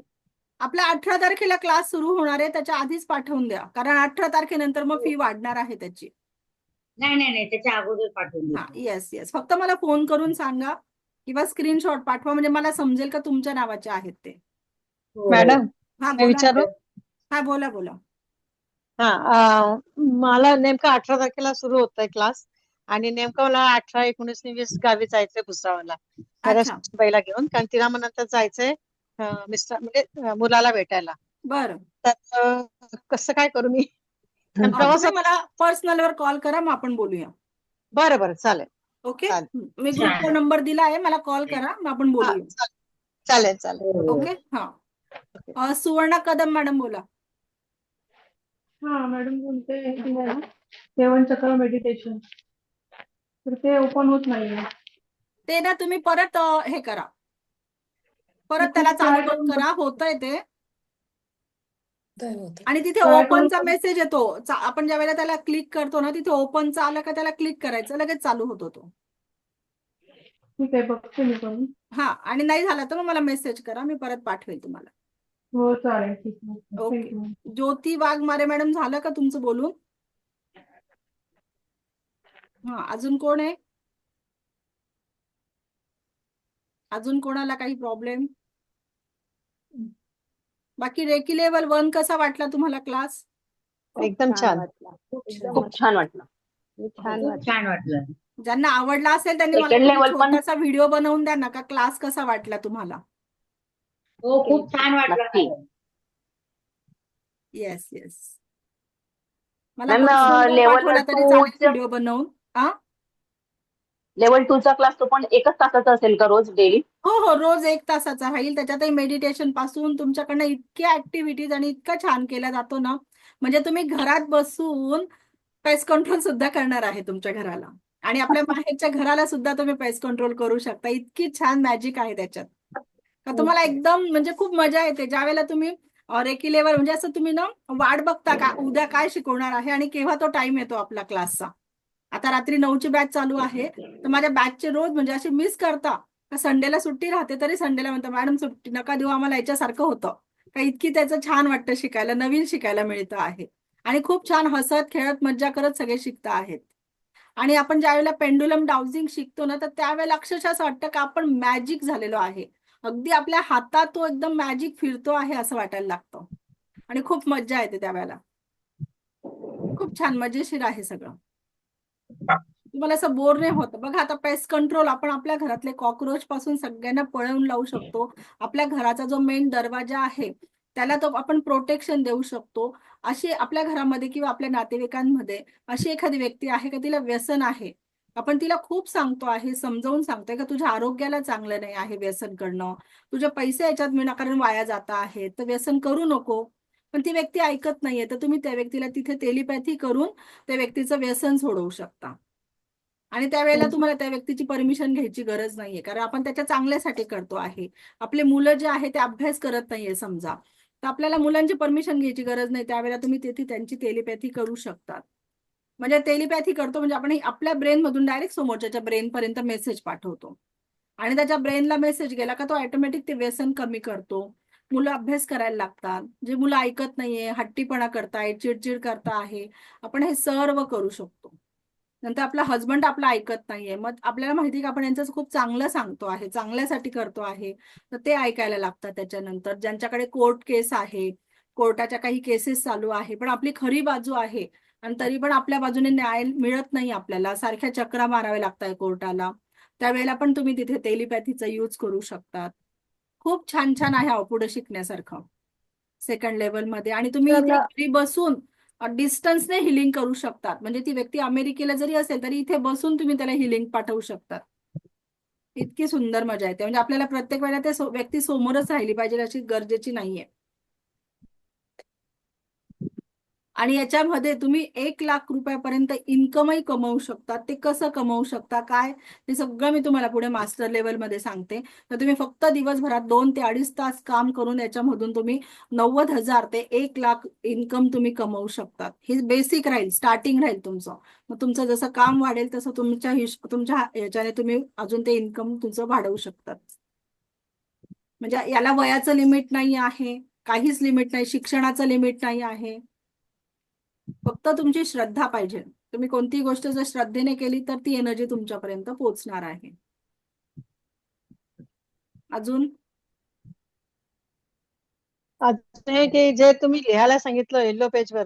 S1: आपला 18 तारखेला क्लास सुरू होणार आहे, त्याच्या आधीच पाठवून द्या, कारण 18 तारखेनंतर मग फी वाढणार आहे त्याची.
S5: नाही नाही नाही त्याच्या अगोदर पाठवून
S1: हा
S5: देते.
S1: येस येस, फक्त मला फोन करून सांगा किंवा स्क्रीनशॉट पाठवा, म्हणजे मला समजेल का तुमच्या नावाचे आहेत ते.
S5: हो.
S9: मॅडम
S1: हा
S9: मी
S1: बोला.
S9: विचारू?
S1: हा बोला बोला.
S9: मला नेमका 18 तारखेला सुरू होतोय क्लास आणि नेमकं मला 18, 19, 20 गावी जायचंय भुसावळला माझ्या
S1: अच्छा,
S9: सासूबाईला घेऊन, कारण तिला मग नंतर जायचंय मिस्टर म्हणजे मुलाला भेटायला.
S1: बरं.
S9: तर कसं काय करू मी? कारण
S1: तुम्ही
S9: प्रवासात
S1: मला पर्सनल वर कॉल करा, मग आपण बोलूया.
S9: बरं बरं चालेल.
S1: ओके.
S9: चालेल.
S1: मी ग्रुपवर नंबर दिला आहे, मला कॉल करा, मग आपण
S9: हा
S1: बोलूया.
S9: चालेल चालेल.
S1: ओके. हा, सुवर्णा कदम मॅडम बोला.
S8: हा मॅडम बोलते की आहे ना, सेवन चक्र मेडिटेशन, तर ते ओपन होत नाहीये.
S1: ते ना तुम्ही परत हे करा, परत
S8: मी
S1: त्याला
S8: खूप
S1: चालू
S8: try करून
S1: करा, होतंय ते.
S7: होतं.
S1: आणि तिथे
S8: try
S1: ओपनचा
S8: करून
S1: मेसेज येतो, आपण ज्या वेळेला त्याला क्लिक करतो ना, तिथे ओपनचा आला का त्याला क्लिक करायचं, लगेच चालू होतो तो.
S8: ठीक आहे, बघते मी करून.
S1: हा, आणि नाही झाला तर मग मला मेसेज करा, मी परत पाठवेल तुम्हाला.
S8: हो चालेल, ठीक आहे.
S1: ओके.
S8: थँक्यू.
S1: ज्योती वाघमारे मॅडम, झालं का तुमचं बोलून? हा, अजून कोण आहे? अजून कोणाला काही प्रॉब्लेम? बाकी रेकी लेवल 1 कसा वाटला तुम्हाला क्लास?
S9: एकदम छान.
S3: खूप छान वाटलं.
S5: खूप छान वाटलं.
S1: ज्यांना आवडला असेल त्यांनी मला
S3: Second
S1: तुम्ही
S3: level पण-
S1: छोटासा व्हिडिओ बनवून द्या ना, का क्लास कसा वाटला तुम्हाला.
S5: हो खूप छान वाटलं
S3: नक्की.
S5: मॅडम.
S1: येस येस, मला
S3: मॅम,
S1: पर्सनल
S3: level
S1: पाठवला तरी
S3: 2
S1: चालेल व्हिडिओ बनवून.
S3: लेवल 2 चा क्लास तो पण 1च तासाचा असेल का रोज डेली?
S1: हो हो, रोज 1 तासाचा राहील. त्याच्यातही मेडिटेशन पासून तुमच्याकडनं इतक्या ऍक्टिव्हिटीज आणि इतका छान केला जातो ना, म्हणजे तुम्ही घरात बसून पेस्ट कंट्रोल सुद्धा करणार आहे तुमच्या घराला, आणि आपल्या माहेरच्या घराला सुद्धा तुम्ही पेस्ट कंट्रोल करू शकता. इतकी छान मॅजिक आहे त्याच्यात. का तुम्हाला एकदम म्हणजे खूप मजा येते ज्यावेळेला तुम्ही रेग्युलर म्हणजे असं तुम्ही ना वाट बघता का उद्या काय शिकवणार आहे आणि केव्हा तो टाइम येतो आपला क्लासचा. आता रात्री 9ची बॅच चालू आहे तर माझ्या बॅचचे रोज म्हणजे असे मिस करता का संडेला सुट्टी राहते तरी संडेला म्हणता मॅडम सुट्टी नका देऊ आम्हाला, याच्यासारखं होतं का इतकी त्याचं छान वाटतं शिकायला, नवीन शिकायला मिळतं आहे आणि खूप छान हसत खेळत मज्जा करत सगळे शिकता आहेत. आणि आपण ज्या वेळेला पेंडुलम डाउजिंग शिकतो ना तर त्यावेळेला अक्षरशः असं वाटतं का आपण मॅजिक झालेलो आहे, अगदी आपल्या हातात तो एकदम मॅजिक फिरतो आहे असं वाटायला लागतं आणि खूप मज्जा येते त्यावेळेला. खूप छान मजेशीर आहे सगळं, तुम्हाला असं बोर नाही होत. बघा आता पेस्ट कंट्रोल आपण आपल्या घरातले कॉक्रोच पासून सगळ्यांना पळवून लावू शकतो. आपल्या घराचा जो मेन दरवाजा आहे त्याला तो आपण प्रोटेक्शन देऊ शकतो. अशी आपल्या घरामध्ये किंवा आपल्या नातेवाईकांमध्ये अशी एखादी व्यक्ती आहे का तिला व्यसन आहे, आपण तिला खूप सांगतो आहे, समजावून सांगतोय का तुझ्या आरोग्याला चांगलं नाही आहे व्यसन करणं, तुझे पैसे याच्यात विनाकारण वाया जात आहेत तर व्यसन करू नको. पण ती व्यक्ती ऐकत नाहीये तर तुम्ही त्या व्यक्तीला तिथे टेलिपॅथी करून त्या व्यक्तीचं व्यसन सोडवू शकता. आणि त्यावेळेला तुम्हाला त्या व्यक्तीची परमिशन घ्यायची गरज नाहीये कारण आपण त्याच्या चांगल्यासाठी करतो आहे. आपले मुलं जे आहे ते अभ्यास करत नाहीये समजा तर आपल्याला मुलांची परमिशन घ्यायची गरज नाही, त्यावेळेला तुम्ही तिथे त्यांची टेलिपॅथी करू शकतात. म्हणजे टेलिपॅथी करतो म्हणजे आपण आपल्या ब्रेन मधून डायरेक्ट समोरच्या ब्रेन पर्यंत मेसेज पाठवतो आणि त्याच्या ब्रेनला मेसेज गेला का तो ऑटोमॅटिक ते व्यसन कमी करतो. मुलं अभ्यास करायला लागतात, जे मुलं ऐकत नाहीये हट्टीपणा करताय चिडचिड करता आहे आपण हे सर्व करू शकतो. नंतर आपला हजबंड आपला ऐकत नाहीये मग आपल्याला माहिती का आपण यांचं खूप चांगलं सांगतो आहे, चांगल्यासाठी करतो आहे तर ते ऐकायला लागतात. त्याच्यानंतर ज्यांच्याकडे कोर्ट केस आहे, कोर्टाच्या काही केसेस चालू आहे पण आपली खरी बाजू आहे आणि तरी पण आपल्या बाजूने न्याय मिळत नाही, आपल्याला सारख्या चक्रा माराव्या लागतात कोर्टाला, त्यावेळेला पण तुम्ही तिथे टेलिपॅथीचा यूज करू शकतात. खूप छान छान आहे अहो पुढे शिकण्यासारखं सेकंड लेवल मध्ये. आणि तुम्ही इथे
S2: चला.
S1: घरी बसून डिस्टन्सने हिलिंग करू शकतात, म्हणजे ती व्यक्ती अमेरिकेला जरी असेल तरी इथे बसून तुम्ही त्याला हिलिंग पाठवू शकतात. इतकी सुंदर मजा येते म्हणजे आपल्याला प्रत्येक वेळेला ते व्यक्ती समोरच राहिली पाहिजे अशी गरजेची नाहीये. आणि याच्यामध्ये तुम्ही 1 लाख रुपयापर्यंत इन्कमही कमवू शकता. ते कसं कमवू शकता काय ते सगळं मी तुम्हाला पुढे मास्टर लेवलमध्ये सांगते. तर तुम्ही फक्त दिवसभरात 2 ते 2.5 तास काम करून याच्यामधून तुम्ही 90,000 ते 1 लाख इन्कम तुम्ही कमवू शकतात. ही बेसिक राहील, स्टार्टिंग राहील तुमचं. मग तुमचं जसं काम वाढेल तसं तुमच्या याच्याने तुम्ही अजून ते इन्कम तुमचं वाढवू शकतात. म्हणजे याला वयाचं लिमिट नाही आहे, काहीच लिमिट नाही, शिक्षणाचं लिमिट नाही आहे, फक्त तुमची श्रद्धा पाहिजे. तुम्ही कोणती गोष्ट जर श्रद्धेने केली तर ती एनर्जी तुमच्यापर्यंत पोहोचणार आहे. अजून
S9: अजून हे की जे तुम्ही लिहायला सांगितलं येलो पेज वर